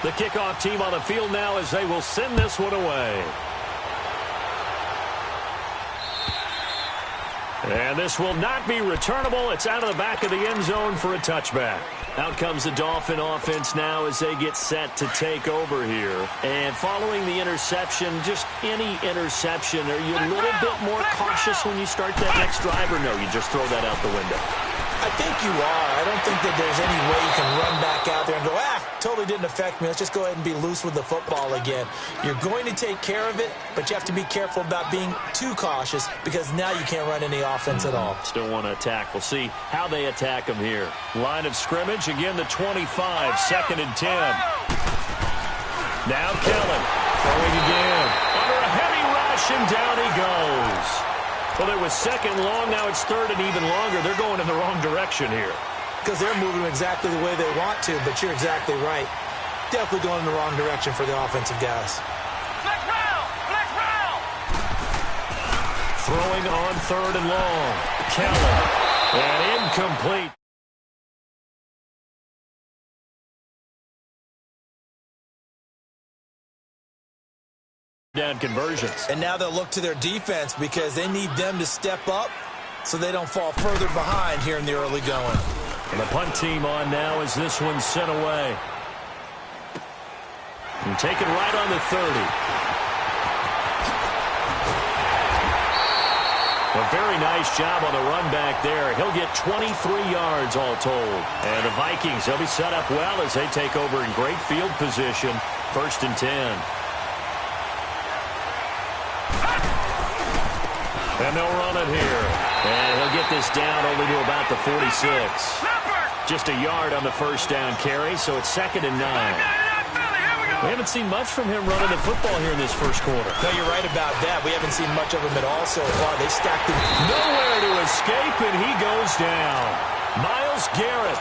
The kickoff team on the field now, as they will send this one away. And this will not be returnable. It's out of the back of the end zone for a touchback. Out comes the Dolphin offense now as they get set to take over here. And following the interception, just any interception, are you a little bit more cautious when you start that next drive, or no, you just throw that out the window? I think you are. I don't think that there's any way you can run back out there and go, totally didn't affect me. Let's just go ahead and be loose with the football again. You're going to take care of it, but you have to be careful about being too cautious, because now you can't run any offense at all. Still want to attack. We'll see how they attack them here. Line of scrimmage, again the 25, 2nd and 10. Now Kelly throwing again. Under a heavy rush, and down he goes. Well, it was 2nd long, now it's 3rd and even longer. They're going in the wrong direction here. Because they're moving exactly the way they want to, but you're exactly right. Definitely going in the wrong direction for the offensive guys. Flex round! Flex round! Throwing on 3rd and long. Kelly. And incomplete. Down conversions. And now they'll look to their defense, because they need them to step up so they don't fall further behind here in the early going. And the punt team on now as this one's sent away. And taken right on the 30. A very nice job on the run back there. He'll get 23 yards all told. And the Vikings, they'll be set up well as they take over in great field position. 1st and 10. And they'll run it here. And he'll get this down only to about the 46. Just a yard on the first down carry, so it's 2nd and 9. Philly, here we go! We haven't seen much from him running the football here in this first quarter. No, you're right about that. We haven't seen much of him at all so far. They stacked him. Nowhere to escape, and he goes down. Myles Garrett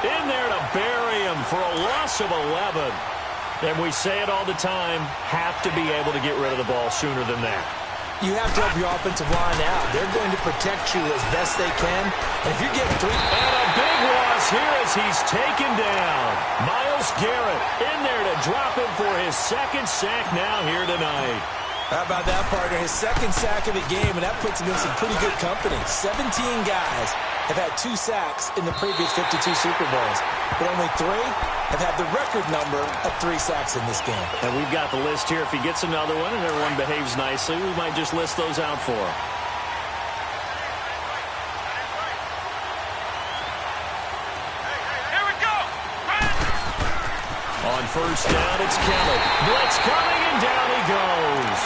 in there to bury him for a loss of 11. And we say it all the time, have to be able to get rid of the ball sooner than that. You have to help your offensive line out. They're going to protect you as best they can. And if you're getting 3... And a big loss here as he's taken down. Myles Garrett in there to drop him for his second sack now here tonight. How about that, partner? His second sack of the game, and that puts him in some pretty good company. 17 guys have had 2 sacks in the previous 52 Super Bowls, but only 3 have had the record number of 3 sacks in this game. And we've got the list here. If he gets another one and everyone behaves nicely, we might just list those out for him. Here we go. On first down, it's Kelly. Blitz coming, and down he goes.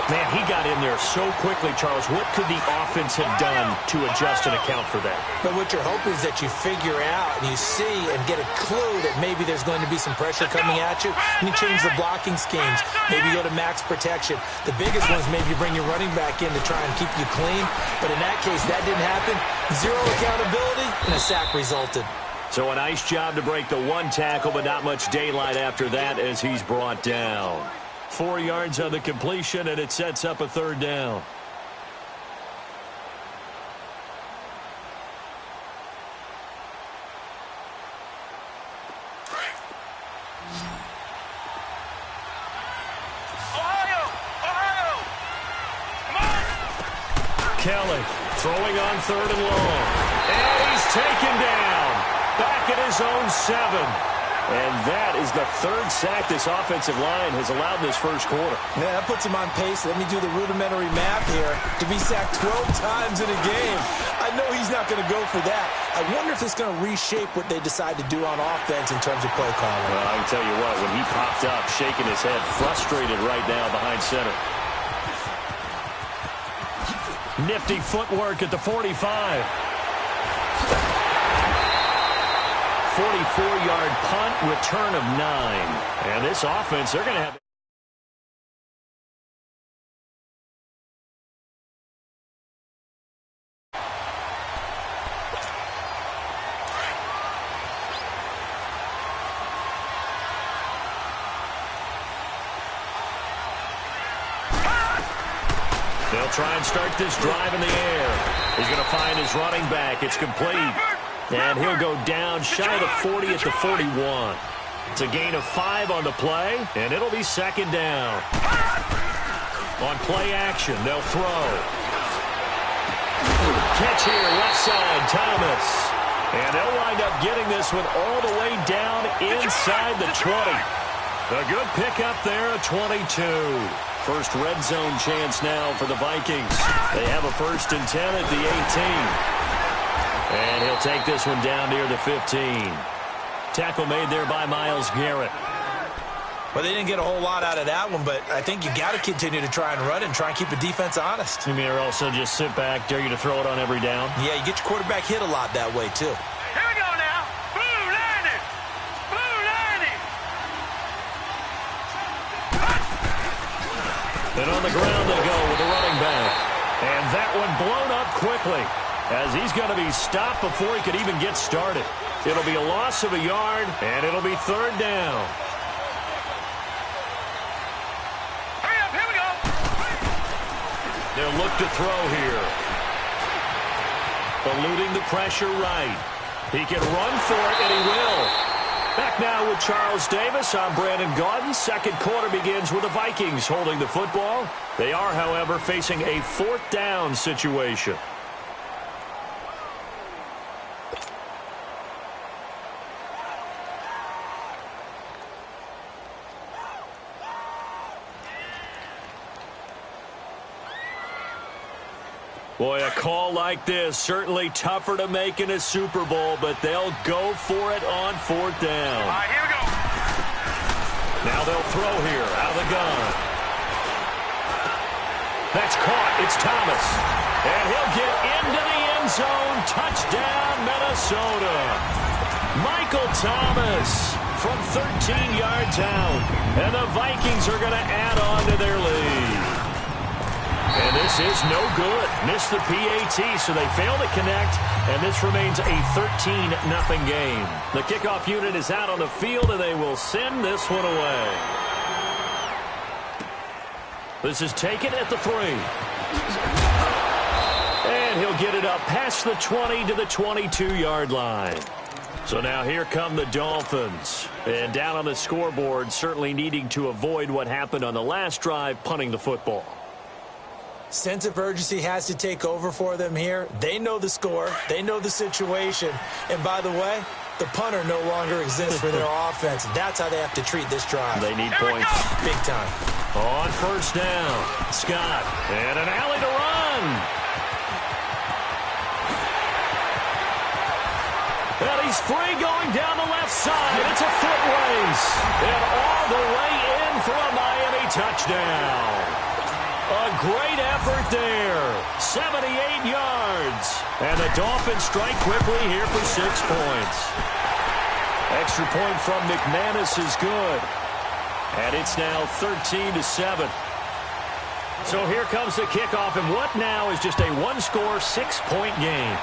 Man, he got in there so quickly, Charles. What could the offense have done to adjust and account for that? But what you're hoping is that you figure out and you see and get a clue that maybe there's going to be some pressure coming at you, and you change the blocking schemes. Maybe you go to max protection. The biggest one is maybe you bring your running back in to try and keep you clean. But in that case, that didn't happen. 0 accountability, and a sack resulted. So a nice job to break the 1 tackle, but not much daylight after that as he's brought down. 4 yards on the completion, and it sets up a 3rd down. Ohio! Ohio! Come on! Kelly throwing on 3rd and long. And he's taken down. Back at his own 7. And that is the 3rd sack this offensive line has allowed this first quarter. Yeah, that puts him on pace. Let me do the rudimentary math here. To be sacked 12 times in a game. I know he's not going to go for that. I wonder if it's going to reshape what they decide to do on offense in terms of play calling. Well, I can tell you what, when he popped up, shaking his head, frustrated right now behind center. Nifty footwork at the 45. 44-yard punt, return of 9. And this offense, they're going to have... They'll try and start this drive in the air. He's going to find his running back. It's complete. And he'll go down shy of the 40 at the 41. It's a gain of 5 on the play, and it'll be 2nd down. On play action, they'll throw. Catch here, left side, Thomas. And they'll wind up getting this one all the way down inside the 20. A good pickup there at 22. First red zone chance now for the Vikings. They have a 1st and 10 at the 18. And he'll take this one down near the 15. Tackle made there by Myles Garrett. Well, they didn't get a whole lot out of that one, but I think you got to continue to try and run and try and keep the defense honest. You mean or also just sit back, dare you to throw it on every down? Yeah, you get your quarterback hit a lot that way, too. Here we go now. Blue 90! Blue 90! And on the ground they go with the running back. And that one blown up quickly, as he's going to be stopped before he could even get started. It'll be a loss of a yard, and it'll be 3rd down. Hurry up, here we go! They'll look to throw here. Eluding the pressure right. He can run for it, and he will. Back now with Charles Davis. I'm Brandon Gaudin. Second quarter begins with the Vikings holding the football. They are, however, facing a 4th down situation. Boy, a call like this, certainly tougher to make in a Super Bowl, but they'll go for it on 4th down. All right, here we go. Now they'll throw here, out of the gun. That's caught. It's Thomas. And he'll get into the end zone. Touchdown, Minnesota. Michael Thomas from 13 yards out. And the Vikings are going to add on to their lead. And this is no good. Missed the PAT, so they fail to connect, and this remains a 13-0 game. The kickoff unit is out on the field, and they will send this one away. This is taken at the 3. And he'll get it up past the 20 to the 22-yard line. So now here come the Dolphins. And down on the scoreboard, certainly needing to avoid what happened on the last drive, punting the football. Sense of urgency has to take over for them here. They know the score. They know the situation. And by the way, the punter no longer exists for their offense. That's how they have to treat this drive. They need points. Big time. On first down, Scott. And an alley to run. And he's free going down the left side. It's a foot race. And all the way in for a Miami touchdown. A great effort there. 78 yards. And the Dolphins strike quickly here for 6 points. Extra point from McManus is good. And it's now 13-7. So here comes the kickoff, and what now is just a one-score, 6-point game.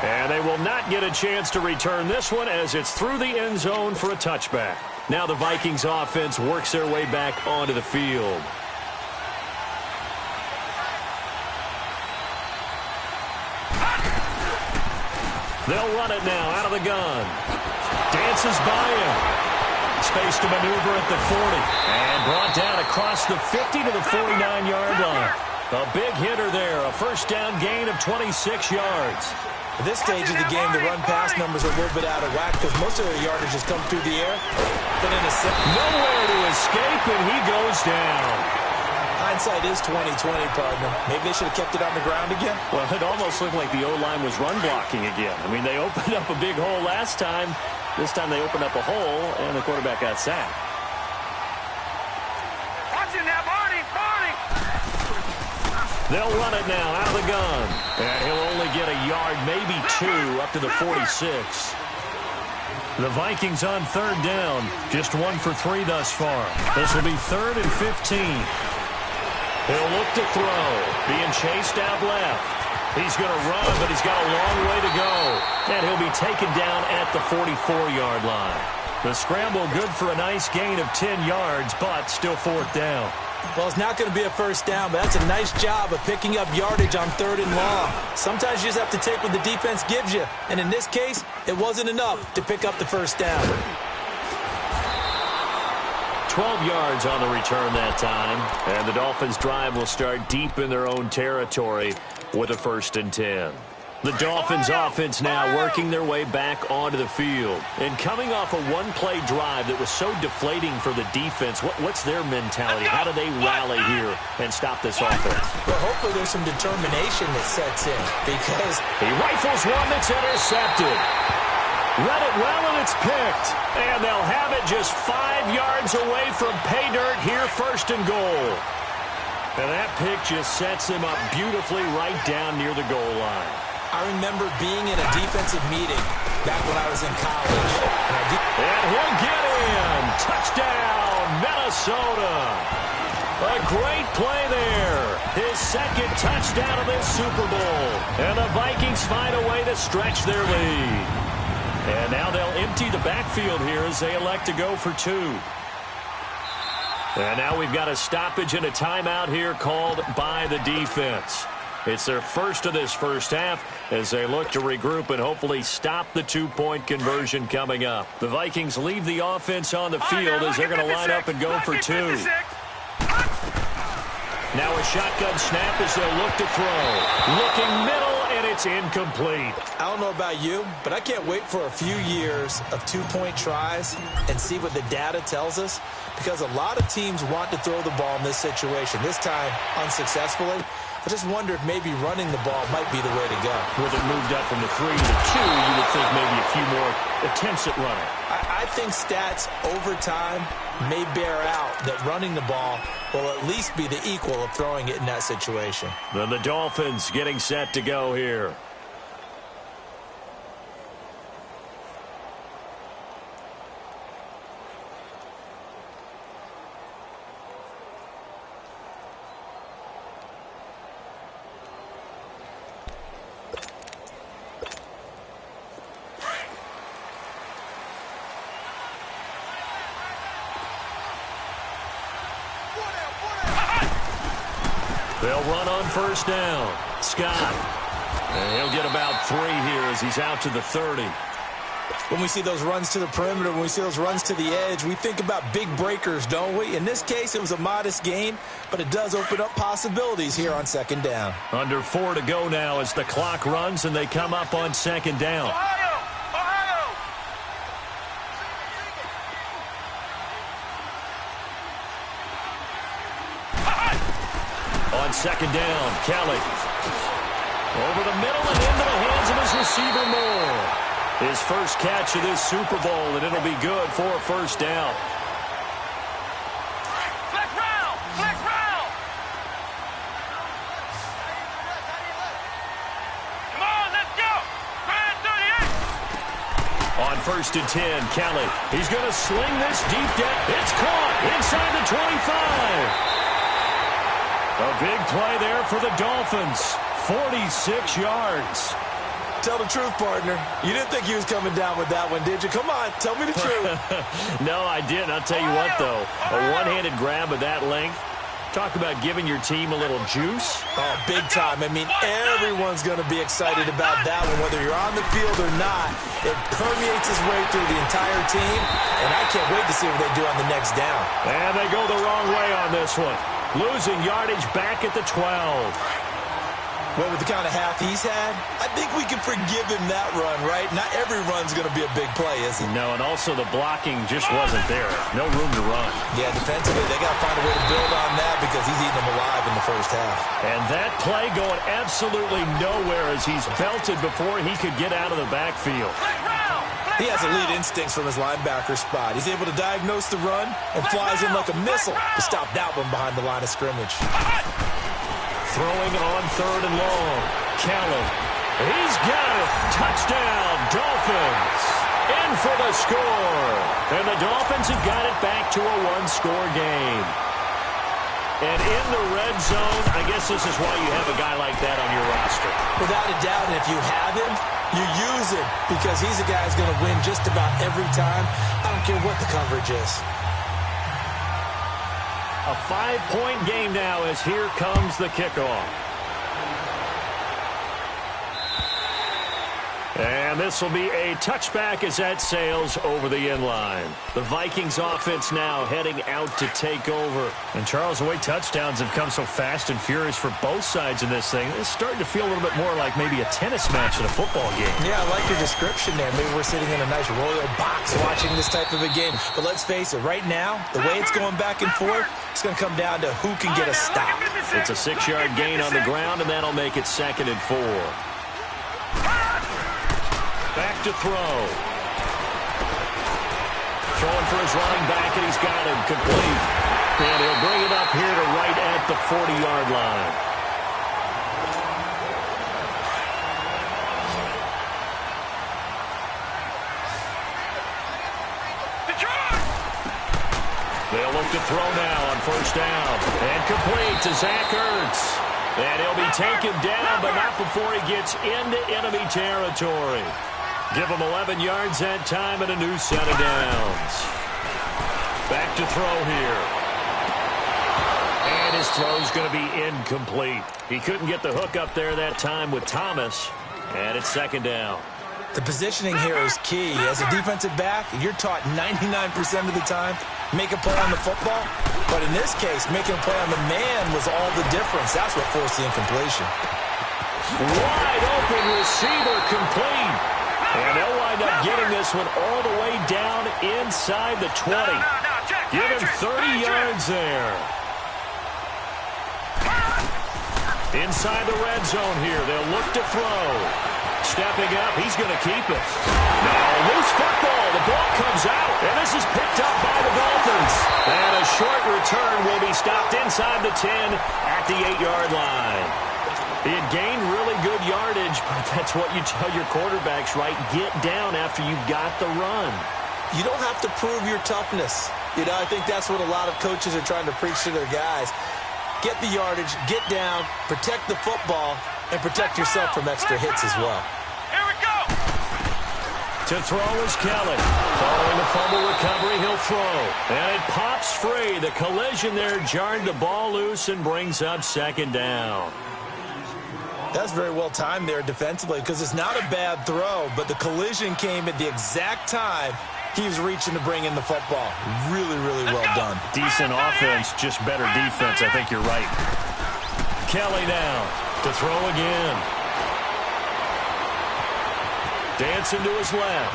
And they will not get a chance to return this one as it's through the end zone for a touchback. Now the Vikings offense works their way back onto the field. They'll run it now out of the gun. Dances by him. Space to maneuver at the 40. And brought down across the 50 to the 49-yard line. A big hitter there. A first down gain of 26 yards. At this stage of the game, the run-pass numbers are a little bit out of whack because most of their yardage has come through the air. But in a nowhere to escape, and he goes down. Hindsight is 20/20, partner. Maybe they should have kept it on the ground again. Well, it almost looked like the O-line was run blocking again. I mean, they opened up a big hole last time. This time they opened up a hole, and the quarterback got sacked. Watching that, Barney! They'll run it now out of the gun. And he'll only get a yard, maybe 2, up to the 46. The Vikings on third down. Just 1 for 3 thus far. This will be 3rd and 15. He'll look to throw. Being chased out left. He's going to run, but he's got a long way to go. And he'll be taken down at the 44-yard line. The scramble good for a nice gain of 10 yards, but still 4th down. Well, it's not going to be a first down, but that's a nice job of picking up yardage on 3rd and long. Sometimes you just have to take what the defense gives you. And in this case, it wasn't enough to pick up the first down. 12 yards on the return that time. And the Dolphins' drive will start deep in their own territory with a 1st and 10. The Dolphins offense now working their way back onto the field. And coming off a one-play drive that was so deflating for the defense, what's their mentality? How do they rally here and stop this offense? Well, hopefully there's some determination that sets in because he rifles one that's intercepted. Read it well, and it's picked. And they'll have it just 5 yards away from pay dirt here, 1st and goal. And that pick just sets him up beautifully right down near the goal line. I remember being in a defensive meeting back when I was in college. And he'll get in. Touchdown, Minnesota. A great play there. His 2nd touchdown of this Super Bowl. And the Vikings find a way to stretch their lead. And now they'll empty the backfield here as they elect to go for 2. And now we've got a stoppage and a timeout here called by the defense. It's their first of this first half as they look to regroup and hopefully stop the 2-point conversion coming up. The Vikings leave the offense on the field as they're going to line up and go for 2. Now a shotgun snap as they'll look to throw. Looking middle, and it's incomplete. I don't know about you, but I can't wait for a few years of 2-point tries and see what the data tells us, because a lot of teams want to throw the ball in this situation. This time, unsuccessfully. I just wonder if maybe running the ball might be the way to go. With it moved up from the 3 to the 2, you would think maybe a few more attempts at running. I think stats over time may bear out that running the ball will at least be the equal of throwing it in that situation. Then the Dolphins getting set to go here. They'll run on first down. Scott. And he'll get about 3 here as he's out to the 30. When we see those runs to the perimeter, when we see those runs to the edge, we think about big breakers, don't we? In this case, it was a modest gain, but it does open up possibilities here on second down. Under 4 to go now as the clock runs and they come up on second down. On second down, Kelly. Over the middle and into the hands of his receiver, Moore. His first catch of this Super Bowl, and it'll be good for a first down. Flex round! Flex round! Come on, let's go! Grand 38! On first and 10, Kelly. He's going to sling this deep down. It's caught inside the 25. A big play there for the Dolphins. 46 yards. Tell the truth, partner. You didn't think he was coming down with that one, did you? Come on, tell me the truth. No, I didn't. I'll tell you what, though. A one-handed grab of that length. Talk about giving your team a little juice. Oh, big time. I mean, everyone's going to be excited about that one, whether you're on the field or not. It permeates its way through the entire team, and I can't wait to see what they do on the next down. And they go the wrong way on this one. Losing yardage back at the 12. Well, with the kind of half he's had, I think we can forgive him that run, right? Not every run's going to be a big play, is it? No, and also the blocking just wasn't there. No room to run. Yeah, defensively, they got to find a way to build on that because he's eating them alive in the first half. And that play going absolutely nowhere as he's belted before he could get out of the backfield. He has elite instincts from his linebacker spot. He's able to diagnose the run and flies in like a missile to stop that one behind the line of scrimmage. Throwing on third and long. Kelly. He's got it. Touchdown, Dolphins. In for the score. And the Dolphins have got it back to a one-score game. And in the red zone, I guess this is why you have a guy like that on your roster. Without a doubt, and if you have him, you use him because he's a guy who's going to win just about every time. I don't care what the coverage is. A 5-point game now as here comes the kickoff. And this will be a touchback as that sails over the end line. The Vikings offense now heading out to take over. And Charles, the way touchdowns have come so fast and furious for both sides in this thing, it's starting to feel a little bit more like maybe a tennis match in a football game. Yeah, I like your description there. Maybe we're sitting in a nice royal box watching this type of a game. But let's face it, right now, the way it's going back and forth, it's going to come down to who can get a stop. It's a 6-yard gain on the ground, and that'll make it 2nd and 4. Back to throw. Throwing for his running back, and he's got him complete. And he'll bring it up here to right at the 40-yard line. They'll look to throw now on first down. And complete to Zach Ertz. And he'll be taken down, but not before he gets into enemy territory. Give him 11 yards that time and a new set of downs. Back to throw here. And his throw's going to be incomplete. He couldn't get the hook up there that time with Thomas. And it's 2nd down. The positioning here is key. As a defensive back, you're taught 99% of the time, make a play on the football. But in this case, making a play on the man was all the difference. That's what forced the incompletion. Wide open receiver complete. And they'll wind up getting this one all the way down inside the 20. Give him 30 yards there. Inside the red zone here. They'll look to throw. Stepping up, he's going to keep it. No, loose football. The ball comes out, and this is picked up by the Dolphins. And a short return will be stopped inside the 10 at the 8-yard line. He had gained really good yardage, but that's what you tell your quarterbacks, right? Get down after you've got the run. You don't have to prove your toughness. You know, I think that's what a lot of coaches are trying to preach to their guys. Get the yardage, get down, protect the football, and protect yourself from extra hits as well. Here we go! To throw is Kelly. Following the fumble recovery, he'll throw. And it pops free. The collision there jarred the ball loose and brings up second down. That's very well timed there defensively because it's not a bad throw, but the collision came at the exact time he was reaching to bring in the football. Really, really well done. Decent offense, just better defense. I think you're right. Kelly now to throw again. Dancing to his left.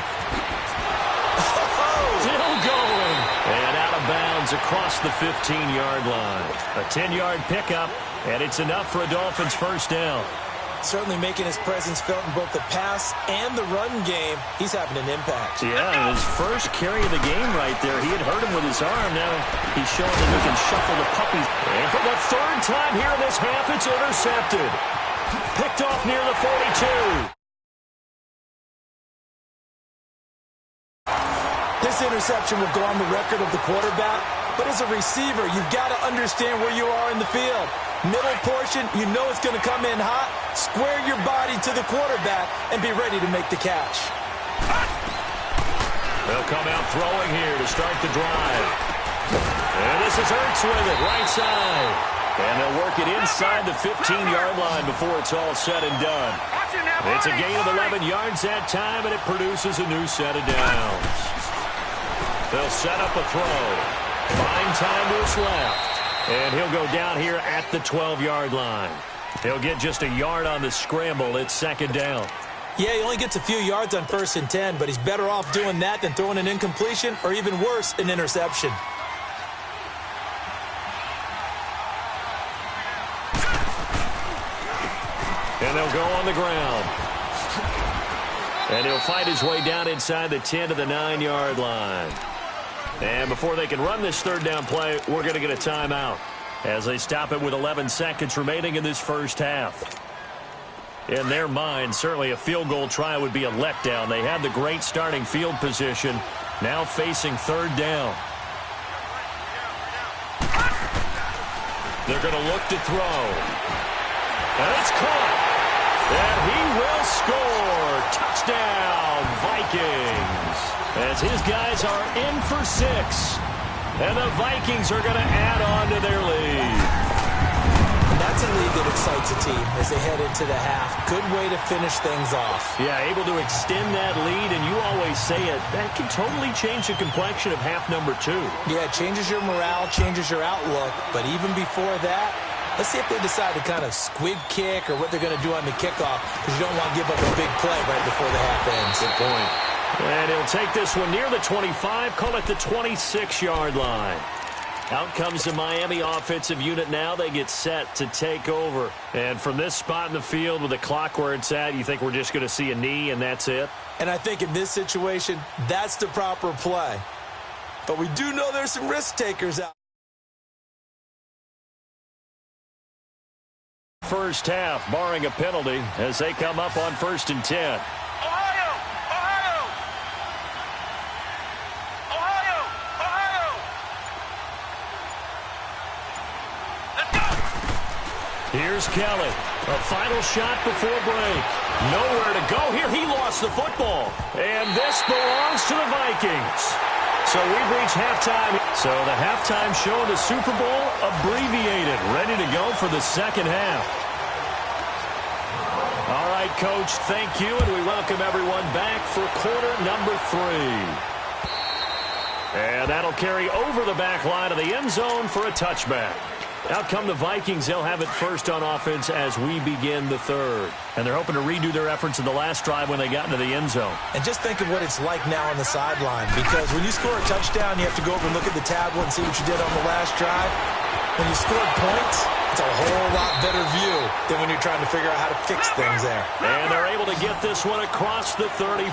Still going. And out of bounds across the 15-yard line. A 10-yard pickup, and it's enough for a Dolphins first down. Certainly making his presence felt in both the pass and the run game. He's having an impact. Yeah, his first carry of the game right there. He had hurt him with his arm. Now he's showing that he can shuffle the puppies. And for the third time here in this half, it's intercepted. Picked off near the 42. This interception will go on the record of the quarterback, but as a receiver, you've got to understand where you are in the field. Middle portion, you know it's going to come in hot. Square your body to the quarterback and be ready to make the catch. They'll come out throwing here to start the drive. And this is Ertz with it, right side. And they'll work it inside the 15-yard line before it's all said and done. It's a gain of 11 yards that time, and it produces a new set of downs. They'll set up a throw. Find time to his left. And he'll go down here at the 12-yard line. He'll get just a yard on the scramble. It's second down. Yeah, he only gets a few yards on 1st and 10, but he's better off doing that than throwing an incompletion or even worse, an interception. And they'll go on the ground. And he'll fight his way down inside the 10 to the 9-yard line. And before they can run this third down play, we're going to get a timeout as they stop it with 11 seconds remaining in this first half. In their mind, certainly a field goal try would be a letdown. They had the great starting field position, now facing third down. They're going to look to throw. And it's caught. And he will score. Touchdown, Vikings. As his guys are in for 6. And the Vikings are going to add on to their lead. That's a lead that excites a team as they head into the half. Good way to finish things off. Yeah, able to extend that lead, and you always say it, that can totally change the complexion of half number 2. Yeah, it changes your morale, changes your outlook. But even before that, let's see if they decide to kind of squib kick or what they're going to do on the kickoff, because you don't want to give up a big play right before the half ends. Good point. And he'll take this one near the 25, call it the 26-yard line. Out comes the Miami offensive unit now. They get set to take over. And from this spot in the field with the clock where it's at, you think we're just going to see a knee and that's it? And I think in this situation, that's the proper play. But we do know there's some risk takers out. First half, barring a penalty, as they come up on 1st and 10. Here's Kelly. A final shot before break. Nowhere to go here. He lost the football. And this belongs to the Vikings. So we've reached halftime. So the halftime show of the Super Bowl abbreviated. Ready to go for the second half. All right, Coach, thank you. And we welcome everyone back for quarter number 3. And that'll carry over the back line of the end zone for a touchback. Out come the Vikings. They'll have it first on offense as we begin the third. And they're hoping to redo their efforts in the last drive when they got into the end zone. And just think of what it's like now on the sideline, because when you score a touchdown, you have to go over and look at the tablet and see what you did on the last drive. When you score points, it's a whole lot better view than when you're trying to figure out how to fix things there. And they're able to get this one across the 35.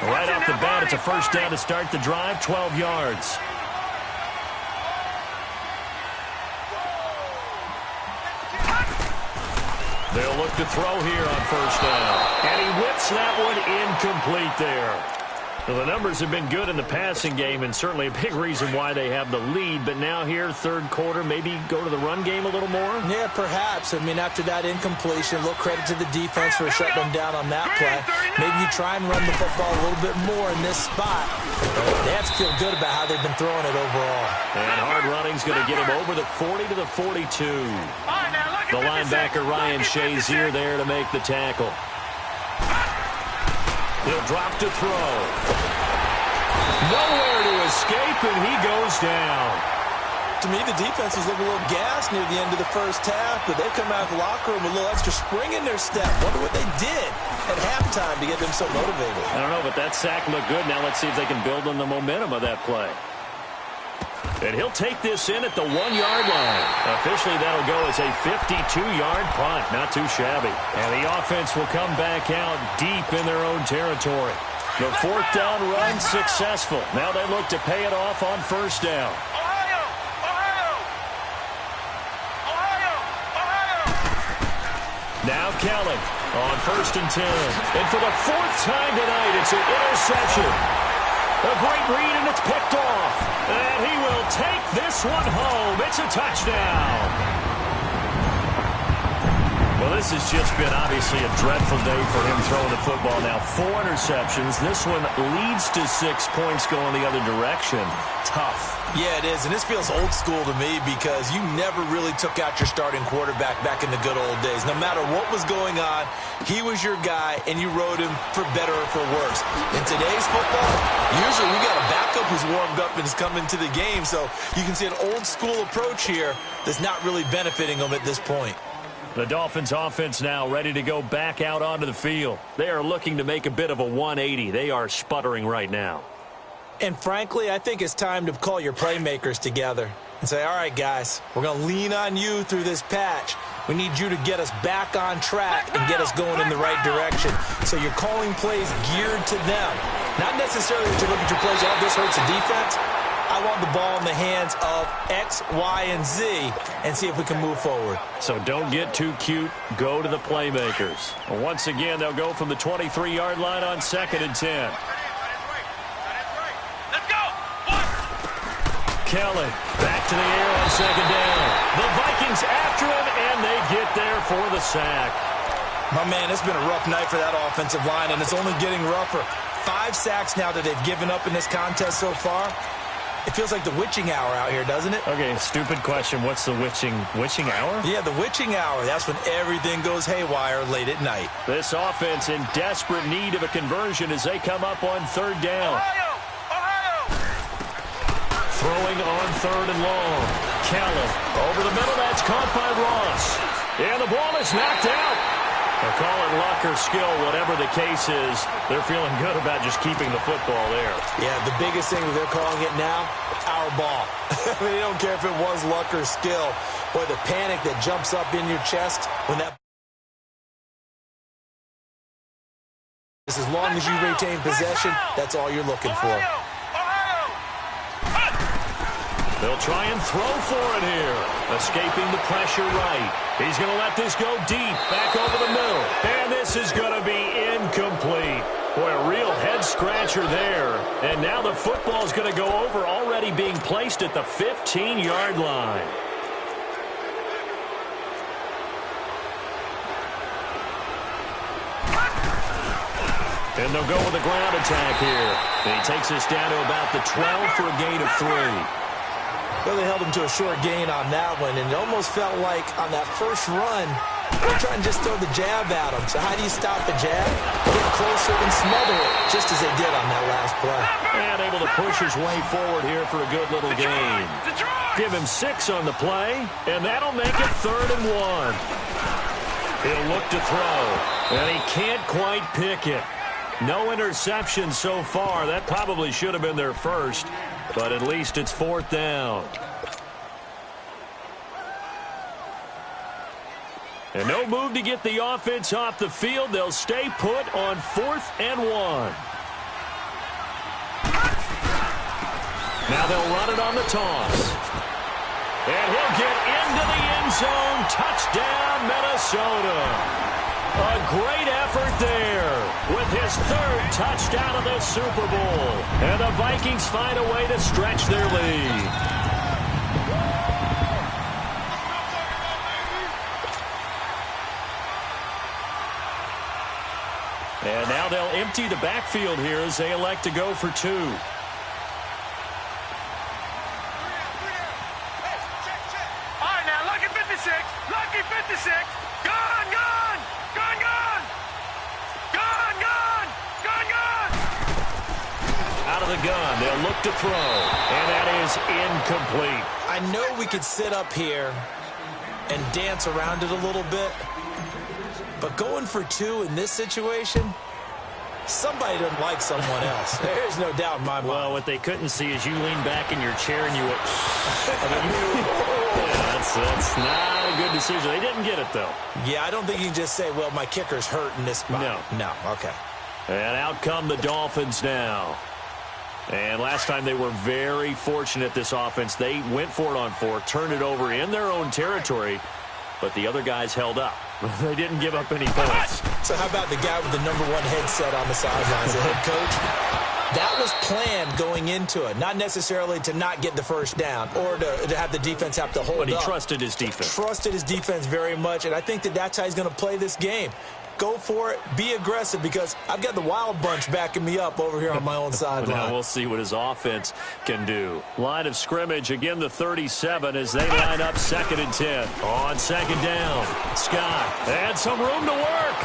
Right off the bat, it's a first down to start the drive, 12 yards. They'll look to throw here on first down. And he whips that one incomplete there. Well, the numbers have been good in the passing game, and certainly a big reason why they have the lead. But now here, third quarter, maybe go to the run game a little more? Yeah, perhaps. I mean, after that incompletion, a little credit to the defense for shutting them down on that play. Maybe you try and run the football a little bit more in this spot. They have to feel good about how they've been throwing it overall. And hard running's going to get him over the 40 to the 42. The linebacker Ryan Shazier there to make the tackle. He'll drop to throw. Nowhere to escape, and he goes down. To me, the defense was looking a little gassed near the end of the first half, but they've come out of the locker room with a little extra spring in their step. Wonder what they did at halftime to get them so motivated. I don't know, but that sack looked good. Now let's see if they can build on the momentum of that play. And he'll take this in at the 1-yard line. Officially, that'll go as a 52-yard punt. Not too shabby. And the offense will come back out deep in their own territory. The fourth down run successful. Now they look to pay it off on first down. Now Kelly on 1st and 10. And for the 4th time tonight, it's an interception. A great read, and it's picked off. And he will take this one home. It's a touchdown. Well, this has just been obviously a dreadful day for him throwing the football. Now 4 interceptions. This one leads to 6 points going the other direction. Tough. Yeah, it is, and this feels old school to me because you never really took out your starting quarterback back in the good old days. No matter what was going on, he was your guy, and you rode him for better or for worse. In today's football, usually we got a backup who's warmed up and is coming to the game, so you can see an old school approach here that's not really benefiting them at this point. The Dolphins offense now ready to go back out onto the field. They are looking to make a bit of a 180. They are sputtering right now. And frankly, I think it's time to call your playmakers together and say, all right, guys, we're going to lean on you through this patch. We need you to get us back on track and get us going in the right direction. So you're calling plays geared to them. Not necessarily that you look at your plays, oh, this hurts the defense. I want the ball in the hands of X, Y, and Z and see if we can move forward. So don't get too cute. Go to the playmakers. Once again, they'll go from the 23-yard line on 2nd and 10. Let's go. Kelly back to the air on 2nd down. The Vikings after him, and they get there for the sack. My man, it's been a rough night for that offensive line, and it's only getting rougher. 5 sacks now that they've given up in this contest so far. It feels like the witching hour out here, doesn't it? Okay, stupid question. What's the witching hour? Yeah, the witching hour. That's when everything goes haywire late at night. This offense in desperate need of a conversion as they come up on 3rd down. Throwing on 3rd and long. Kelly over the middle. That's caught by Ross. And the ball is knocked out. They'll call it luck or skill, whatever the case is. They're feeling good about just keeping the football there. Yeah, the biggest thing that they're calling it now, our ball. I mean, they don't care if it was luck or skill. Boy, the panic that jumps up in your chest when that... As long as you retain possession, that's all you're looking for. They'll try and throw for it here. Escaping the pressure right. He's going to let this go deep. Back over the middle. And this is going to be incomplete. Boy, a real head-scratcher there. And now the football is going to go over, already being placed at the 15-yard line. And they'll go with a ground attack here. And he takes us down to about the 12 for a gain of 3. Really held him to a short gain on that one, and it almost felt like on that first run, they're trying to just throw the jab at him. So how do you stop the jab? Get closer and smother it, just as they did on that last play. And able to push his way forward here for a good little gain. Give him 6 on the play, and that'll make it 3rd and 1. He'll look to throw, and he can't quite pick it. No interception so far. That probably should have been their first. But at least it's 4th down. And no move to get the offense off the field. They'll stay put on 4th and 1. Now they'll run it on the toss. And he'll get into the end zone. Touchdown, Minnesota. A great effort there with his 3rd touchdown of the Super Bowl. And the Vikings find a way to stretch their lead. And now they'll empty the backfield here as they elect to go for 2. All right, now, lucky 56. Lucky 56. Gone, gone. Gone, gone. Gone, gone. Gone, gone. Out of the gun, they'll look to throw. And that is incomplete. I know we could sit up here and dance around it a little bit, but going for 2 in this situation, somebody doesn't like someone else. There's no doubt in my mind. Well, what they couldn't see is you lean back in your chair and you went, yeah, that's not a good decision. They didn't get it, though. Yeah, I don't think you can just say, well, my kicker's hurt in this spot. No, okay. And out come the Dolphins now. And last time they were very fortunate, this offense. They went for it on 4, turned it over in their own territory, but the other guys held up. They didn't give up any points. So how about the guy with the #1 headset on the sidelines, the head coach? That was planned going into it, not necessarily to not get the first down or to have the defense have to hold up. But he trusted his defense. Trusted his defense very much, and I think that's how he's going to play this game. Go for it. Be aggressive, because I've got the wild bunch backing me up over here on my own sideline. Now we'll see what his offense can do. Line of scrimmage, again the 37 as they line up 2nd and 10. On 2nd down, Scott had some room to work.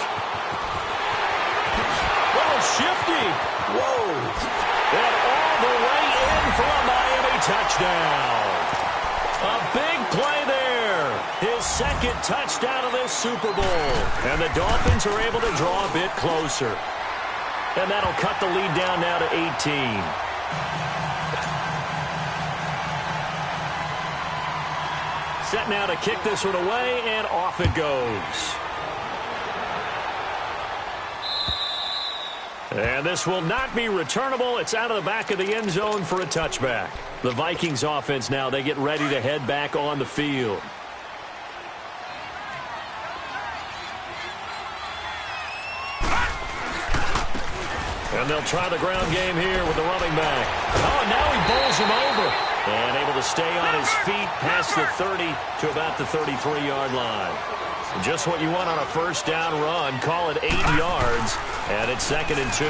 Little shifty. Whoa. And all the way in for a Miami touchdown. A big play there. His 2nd touchdown of this Super Bowl. And the Dolphins are able to draw a bit closer. And that'll cut the lead down now to 18. Set now to kick this one away, and off it goes. And this will not be returnable. It's out of the back of the end zone for a touchback. The Vikings offense now, they get ready to head back on the field. And they'll try the ground game here with the running back. Oh, and now he bowls him over. And able to stay on his feet past the 30 to about the 33-yard line. Just what you want on a first down run. Call it 8 yards. And it's 2nd and 2.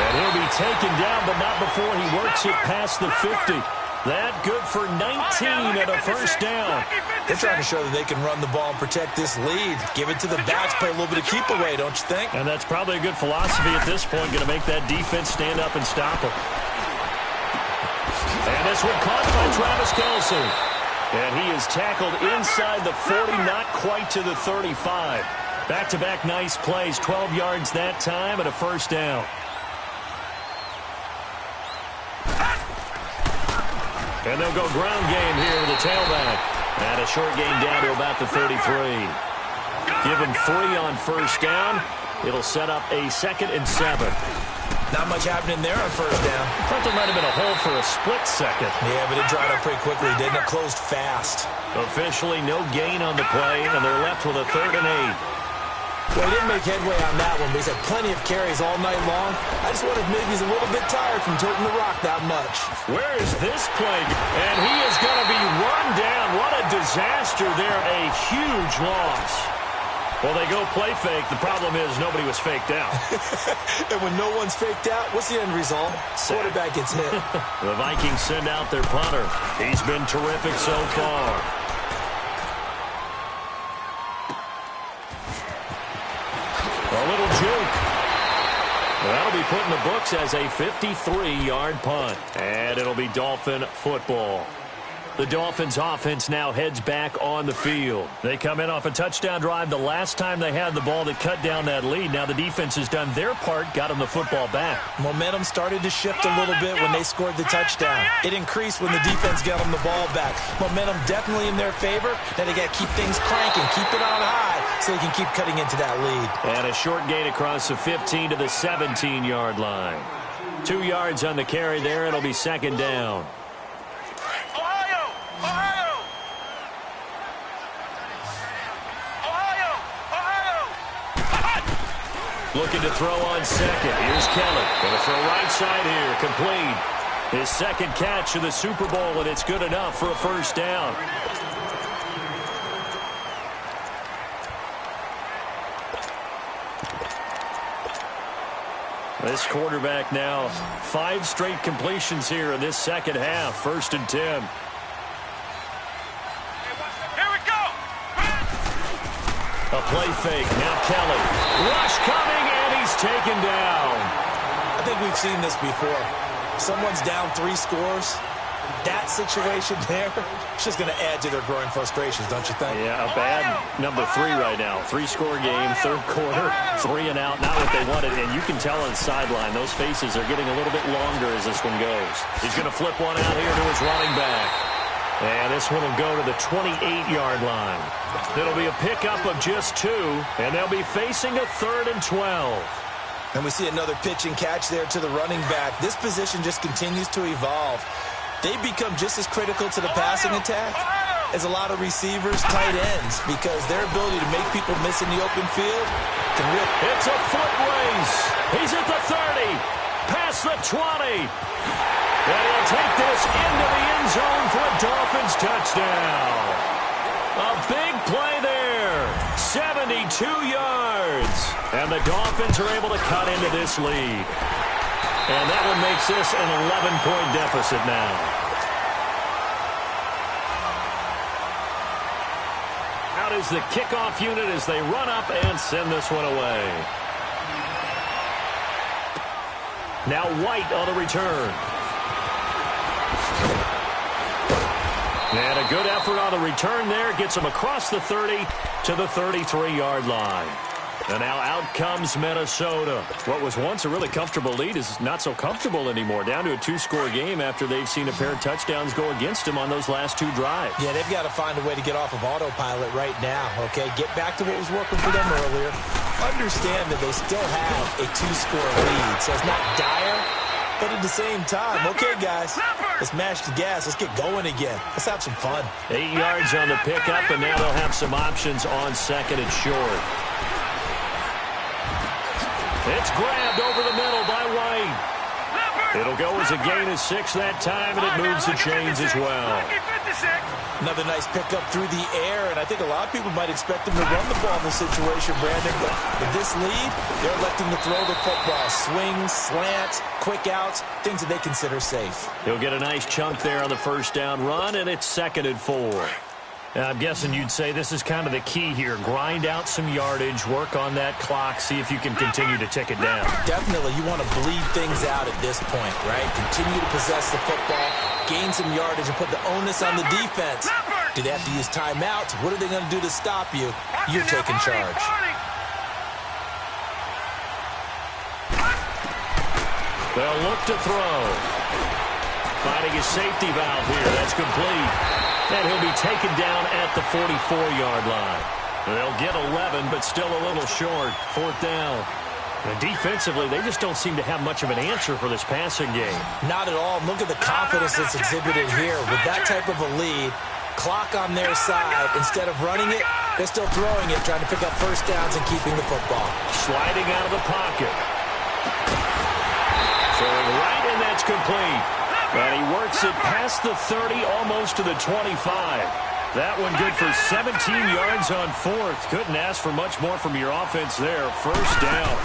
And he'll be taken down, but not before he works it past the 50. That good for 19 and a first down. They're trying to show that they can run the ball and protect this lead. Give it to the backs, play a little bit of keep away, don't you think? And that's probably a good philosophy at this point, going to make that defense stand up and stop them. And this one caught by Travis Kelce. And he is tackled inside the 40, not quite to the 35. Back-to-back nice plays, 12 yards that time and a first down. And they'll go ground game here with the tailback. And a short game down to about the 33. Give him 3 on first down. It'll set up a 2nd and 7. Not much happening there on first down. Thought there might have been a hole for a split second. Yeah, but it dried up pretty quickly, didn't it? Closed fast. Officially no gain on the play, and they're left with a 3rd and 8. Well, he didn't make headway on that one, but he's had plenty of carries all night long. I just wonder if maybe he's a little bit tired from toting the rock that much. Where is this play? And he is going to be run down. What a disaster there. A huge loss. Well, they go play fake. The problem is nobody was faked out. And when no one's faked out, what's the end result? Quarterback gets hit. The Vikings send out their punter. He's been terrific so far. A little juke. That'll be put in the books as a 53-yard punt. And it'll be Dolphin football. The Dolphins offense now heads back on the field. They come in off a touchdown drive the last time they had the ball that cut down that lead. Now the defense has done their part, got them the football back. Momentum started to shift a little bit when they scored the touchdown. It increased when the defense got them the ball back. Momentum definitely in their favor. Now they got to keep things cranking, keep it on high so they can keep cutting into that lead. And a short gain across the 15 to the 17-yard line. 2 yards on the carry there. It'll be 2nd down. Looking to throw on 2nd. Here's Kelly. Going to throw right side here. Complete. His 2nd catch of the Super Bowl, and it's good enough for a first down. This quarterback now 5 straight completions here in this second half. 1st and 10. Here we go. A play fake. Now Kelly. Rush coming, and he's taken down. I think we've seen this before. Someone's down 3 scores. That situation there, it's just going to add to their growing frustrations, don't you think? Yeah, a bad number 3 right now. 3-score game, 3rd quarter, 3 and out, not what they wanted. And you can tell on the sideline, those faces are getting a little bit longer as this one goes. He's going to flip one out here to his running back. And this one will go to the 28-yard line. It'll be a pickup of just 2, and they'll be facing a 3rd and 12. And we see another pitch and catch there to the running back. This position just continues to evolve. They become just as critical to the passing attack as a lot of receivers, tight ends, because their ability to make people miss in the open field can rip. It's a foot race. He's at the 30, past the 20. And he'll take this into the end zone for a Dolphins touchdown. A big play there, 72 yards. And the Dolphins are able to cut into this lead. And that one makes this an 11-point deficit now. Out is the kickoff unit as they run up and send this one away. Now White on the return. And a good effort on the return there. Gets him across the 30 to the 33-yard line. And now out comes Minnesota. What was once a really comfortable lead is not so comfortable anymore. Down to a 2-score game after they've seen a pair of touchdowns go against them on those last 2 drives. Yeah, they've got to find a way to get off of autopilot right now, okay? Get back to what was working for them earlier. Understand that they still have a 2-score lead, so it's not dire, but at the same time, okay, guys, let's mash the gas. Let's get going again. Let's have some fun. 8 yards on the pickup, and now they'll have some options on 2nd and short. It's grabbed over the middle by White. It'll go as a gain of 6 that time, and it moves the chains as well. Another nice pickup through the air, and I think a lot of people might expect him to run the ball in this situation, Brandon. But with this lead, they're electing to throw the football. Swings, slants, quick outs, things that they consider safe. He'll get a nice chunk there on the 1st down run, and it's 2nd and 4. I'm guessing you'd say this is kind of the key here. Grind out some yardage, work on that clock, see if you can continue to tick it down. Definitely. You want to bleed things out at this point, right? Continue to possess the football, gain some yardage, and put the onus on the defense. Do they have to use timeouts? What are they going to do to stop you? You're taking charge. They'll look to throw. Finding his safety valve here. That's complete. And he'll be taken down at the 44-yard line. They'll get 11, but still a little short. 4th down. And defensively, they just don't seem to have much of an answer for this passing game. Not at all. Look at the confidence that's exhibited here. With that type of a lead, clock on their side, instead of running it, they're still throwing it, trying to pick up 1st downs and keeping the football. Sliding out of the pocket. Throwing right, and that's complete. And he works it past the 30, almost to the 25. That one good for 17 yards on 4th. Couldn't ask for much more from your offense there. 1st down.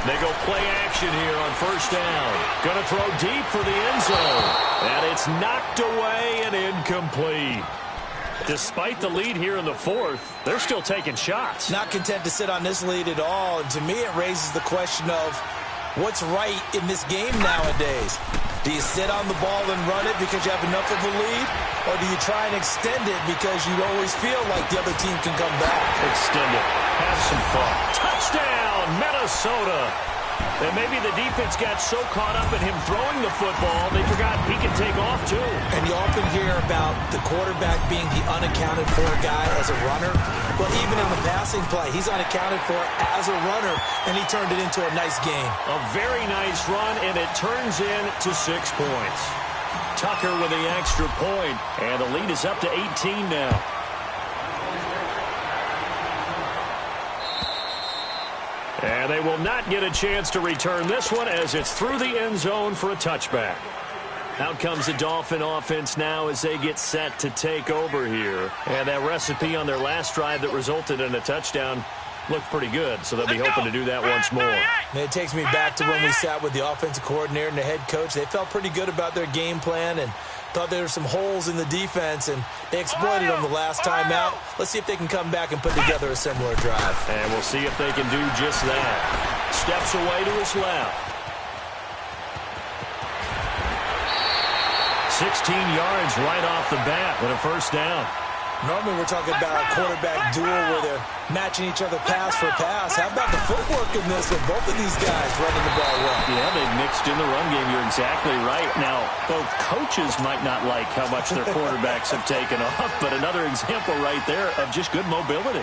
They go play action here on 1st down. Going to throw deep for the end zone. And it's knocked away and incomplete. Despite the lead here in the 4th, they're still taking shots. Not content to sit on this lead at all. And to me, it raises the question of what's right in this game nowadays. Do you sit on the ball and run it because you have enough of a lead? Or do you try and extend it because you always feel like the other team can come back? Extend it. Have some fun. Touchdown, Minnesota. And maybe the defense got so caught up in him throwing the football, they forgot he can take off too. And you often hear about the quarterback being the unaccounted for guy as a runner. But even in the passing play, he's unaccounted for as a runner, and he turned it into a nice game. A very nice run, and it turns into 6 points. Tucker with the extra point, and the lead is up to 18 now. And they will not get a chance to return this one as it's through the end zone for a touchback. Out comes the Dolphin offense now as they get set to take over here. And that recipe on their last drive that resulted in a touchdown looked pretty good, so they'll be hoping to do that once more. And it takes me back to when we sat with the offensive coordinator and the head coach. They felt pretty good about their game plan and thought there were some holes in the defense, and they exploited them the last time out. Let's see if they can come back and put together a similar drive. And we'll see if they can do just that. Steps away to his left. 16 yards right off the bat with a first down. Normally we're talking about a quarterback duel where they're matching each other pass for pass. How about the footwork in this with both of these guys running the ball well? Yeah, they've mixed in the run game. You're exactly right. Now, both coaches might not like how much their quarterbacks have taken off, but another example right there of just good mobility.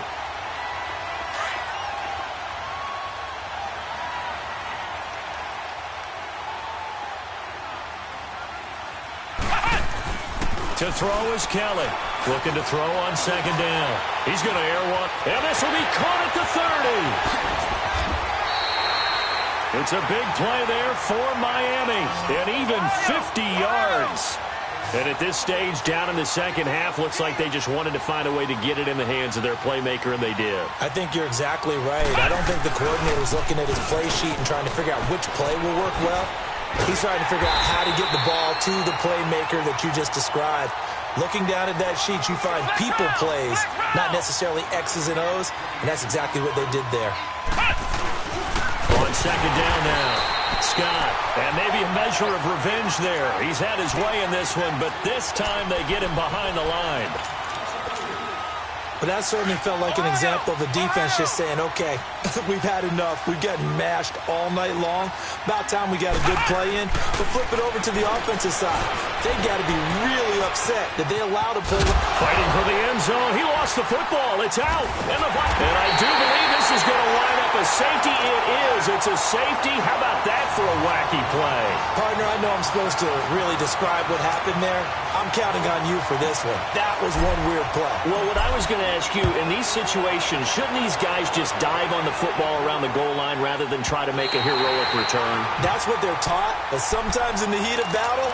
To throw is Kelly. Looking to throw on second down. He's going to air one, and this will be caught at the 30. It's a big play there for Miami, and even 50 yards. And at this stage, down in the second half, looks like they just wanted to find a way to get it in the hands of their playmaker, and they did. I think you're exactly right. I don't think the coordinator's looking at his play sheet and trying to figure out which play will work well. He's trying to figure out how to get the ball to the playmaker that you just described. Looking down at that sheet, you find people plays, not necessarily X's and O's, and that's exactly what they did there. On second down now, Scott, and maybe a measure of revenge there. He's had his way in this one, but this time they get him behind the line. But that certainly felt like an example of the defense just saying, okay, we've had enough. We've gotten mashed all night long. About time we got a good play in. But flip it over to the offensive side. They got to be really upset that they allowed a play. Fighting for the end zone. He lost the football. It's out. And I do believe this is going to line up a safety. It is. It's a safety. How about that for a wacky play? Partner, I know I'm supposed to really describe what happened there. I'm counting on you for this one. That was one weird play. Well, what I was going to ask you, in these situations, shouldn't these guys just dive on the football around the goal line rather than try to make a heroic return? That's what they're taught, but sometimes in the heat of battle,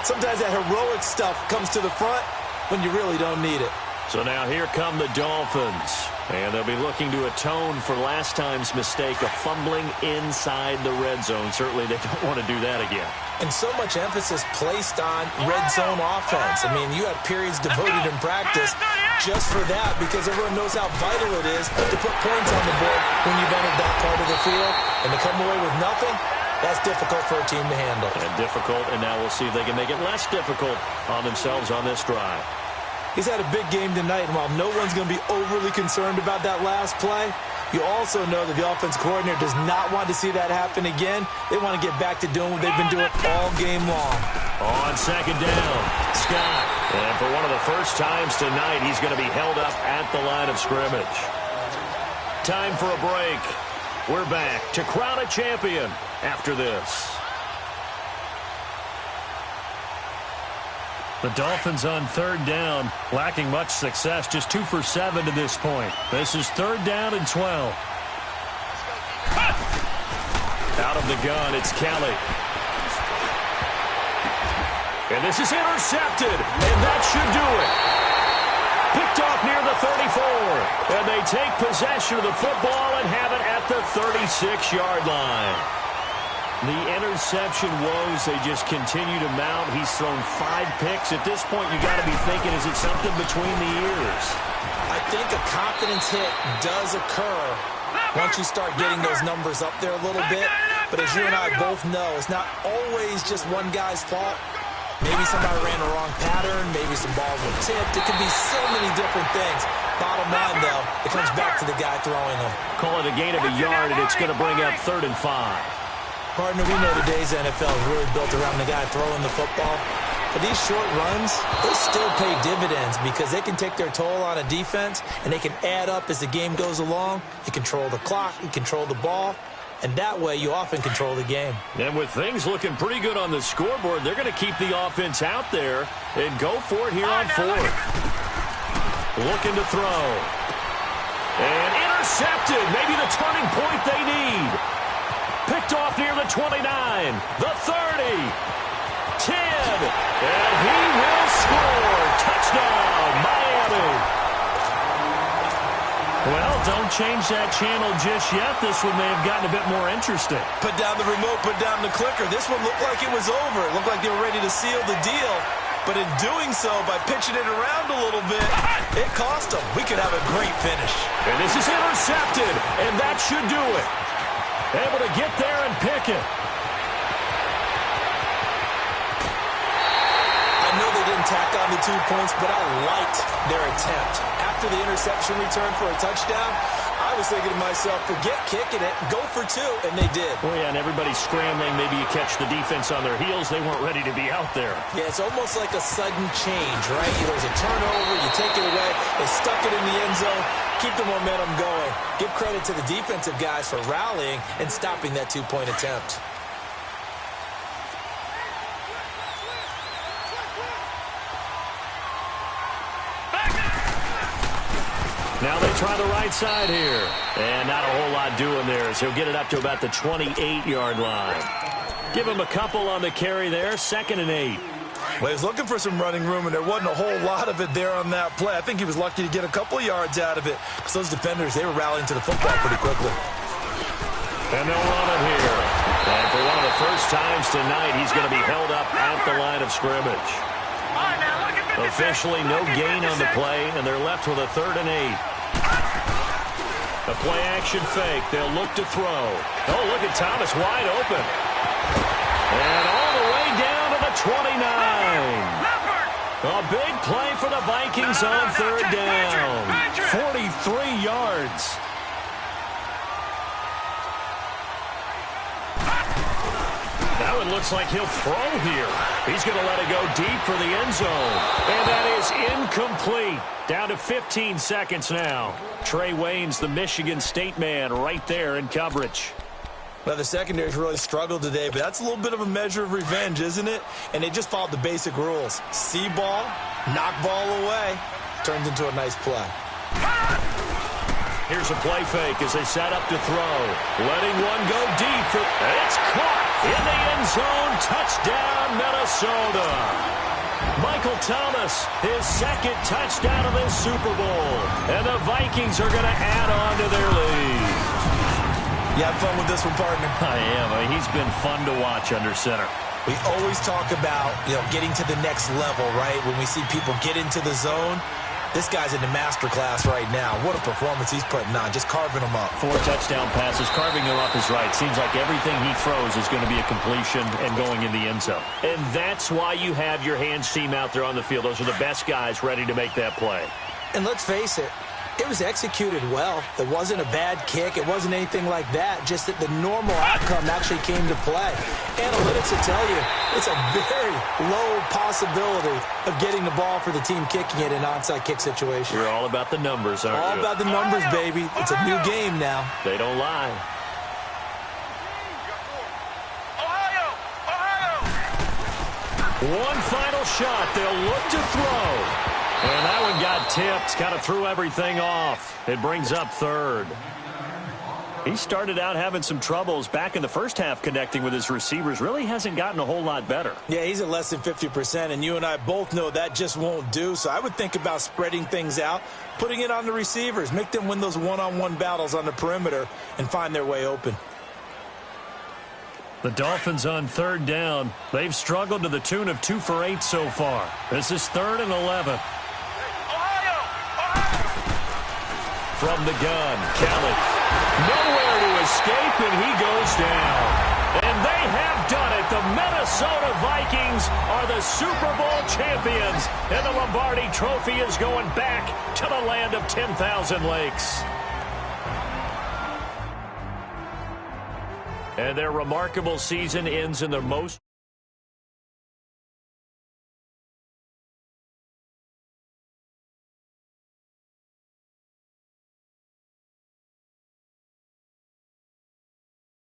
sometimes that heroic stuff comes to the front when you really don't need it. So now here come the Dolphins, and they'll be looking to atone for last time's mistake of fumbling inside the red zone. Certainly they don't want to do that again. And so much emphasis placed on red zone offense. I mean, you have periods devoted in practice just for that because everyone knows how vital it is to put points on the board when you've entered that part of the field. And to come away with nothing, that's difficult for a team to handle. And difficult, and now we'll see if they can make it less difficult on themselves on this drive. He's had a big game tonight, and while no one's going to be overly concerned about that last play, you also know that the offense coordinator does not want to see that happen again. They want to get back to doing what they've been doing all game long. On second down, Scott. And for one of the first times tonight, he's going to be held up at the line of scrimmage. Time for a break. We're back to crown a champion after this. The Dolphins on third down, lacking much success, just 2 for 7 to this point. This is third down and 12. Out of the gun, it's Kelly. And this is intercepted, and that should do it. Picked off near the 34, and they take possession of the football and have it at the 36-yard line. The interception woes, they just continue to mount. He's thrown 5 picks. At this point, you got to be thinking, is it something between the ears? I think a confidence hit does occur once you start getting those numbers up there a little bit. But as you and I both know, it's not always just one guy's fault. Maybe somebody ran the wrong pattern. Maybe some balls were tipped. It could be so many different things. Bottom line, though, it comes back to the guy throwing them. Call it a gain of a yard, and it's going to bring up 3rd and 5. Partner, we know today's NFL is really built around the guy throwing the football. But these short runs, they still pay dividends because they can take their toll on a defense, and they can add up as the game goes along. You control the clock, you control the ball, and that way you often control the game. And with things looking pretty good on the scoreboard, they're going to keep the offense out there and go for it here on 4th. Looking to throw. And intercepted. Maybe the turning point they need. Picked off near the 29, the 30, 10, and he will score. Touchdown, Miami. Well, don't change that channel just yet. This one may have gotten a bit more interesting. Put down the remote, put down the clicker. This one looked like it was over. It looked like they were ready to seal the deal. But in doing so, by pitching it around a little bit, it cost them. We could have a great finish. And this is intercepted, and that should do it. Able to get there and pick it. I know they didn't tack on the 2 points, but I liked their attempt. After the interception return for a touchdown, I was thinking to myself, forget kicking it, go for 2, and they did. Well, yeah, and everybody's scrambling. Maybe you catch the defense on their heels. They weren't ready to be out there. Yeah, it's almost like a sudden change, right? There's a turnover, you take it away, they stuck it in the end zone, keep the momentum going. Give credit to the defensive guys for rallying and stopping that 2-point attempt. Now they try the right side here. And not a whole lot doing there as he'll get it up to about the 28-yard line. Give him a couple on the carry there, 2nd and 8. Well, he was looking for some running room, and there wasn't a whole lot of it there on that play. I think he was lucky to get a couple of yards out of it because those defenders, they were rallying to the football pretty quickly. And they'll run it here. And for one of the first times tonight, he's going to be held up at the line of scrimmage. Officially no gain on the play, and they're left with a 3rd and 8. A play-action fake. They'll look to throw. Oh, look at Thomas wide open. And all the way down to the 29. A big play for the Vikings on 3rd down. 43 yards. That one looks like he'll throw here. He's going to let it go deep for the end zone. And that is incomplete. Down to 15 seconds now. Trey Waynes, the Michigan State man, right there in coverage. Well, the secondary's really struggled today, but that's a little bit of a measure of revenge, isn't it? And they just followed the basic rules. See ball, knock ball away. Turns into a nice play. Here's a play fake as they set up to throw. Letting one go deep. It's caught in the end zone. Touchdown, Minnesota. Michael Thomas, his 2nd touchdown of this Super Bowl. And the Vikings are going to add on to their lead. You have fun with this one, partner? I am. He's been fun to watch under center. We always talk about, getting to the next level, right? When we see people get into the zone, this guy's in the master class right now. What a performance he's putting on, just carving them up. 4 touchdown passes. Carving them up is right. Seems like everything he throws is going to be a completion and going in the end zone. And that's why you have your hands team out there on the field. Those are the best guys ready to make that play. And let's face it, it was executed well. It wasn't a bad kick. It wasn't anything like that. Just that the normal outcome actually came to play. Analytics will tell you it's a very low possibility of getting the ball for the team kicking it in an onside kick situation. You're all about the numbers, aren't you? All about the numbers, baby. It's a new game now. They don't lie. One final shot. They'll look to throw. And that one got tipped. Kind of threw everything off. It brings up 3rd. He started out having some troubles back in the first half connecting with his receivers. Really hasn't gotten a whole lot better. Yeah, he's at less than 50%, and you and I both know that just won't do. So I would think about spreading things out, putting it on the receivers, make them win those one-on-one battles on the perimeter and find their way open. The Dolphins on 3rd down. They've struggled to the tune of 2 for 8 so far. This is 3rd and 11. From the gun, Kelly. Nowhere to escape, and he goes down. And they have done it. The Minnesota Vikings are the Super Bowl champions. And the Lombardi Trophy is going back to the land of 10,000 lakes. And their remarkable season ends in their most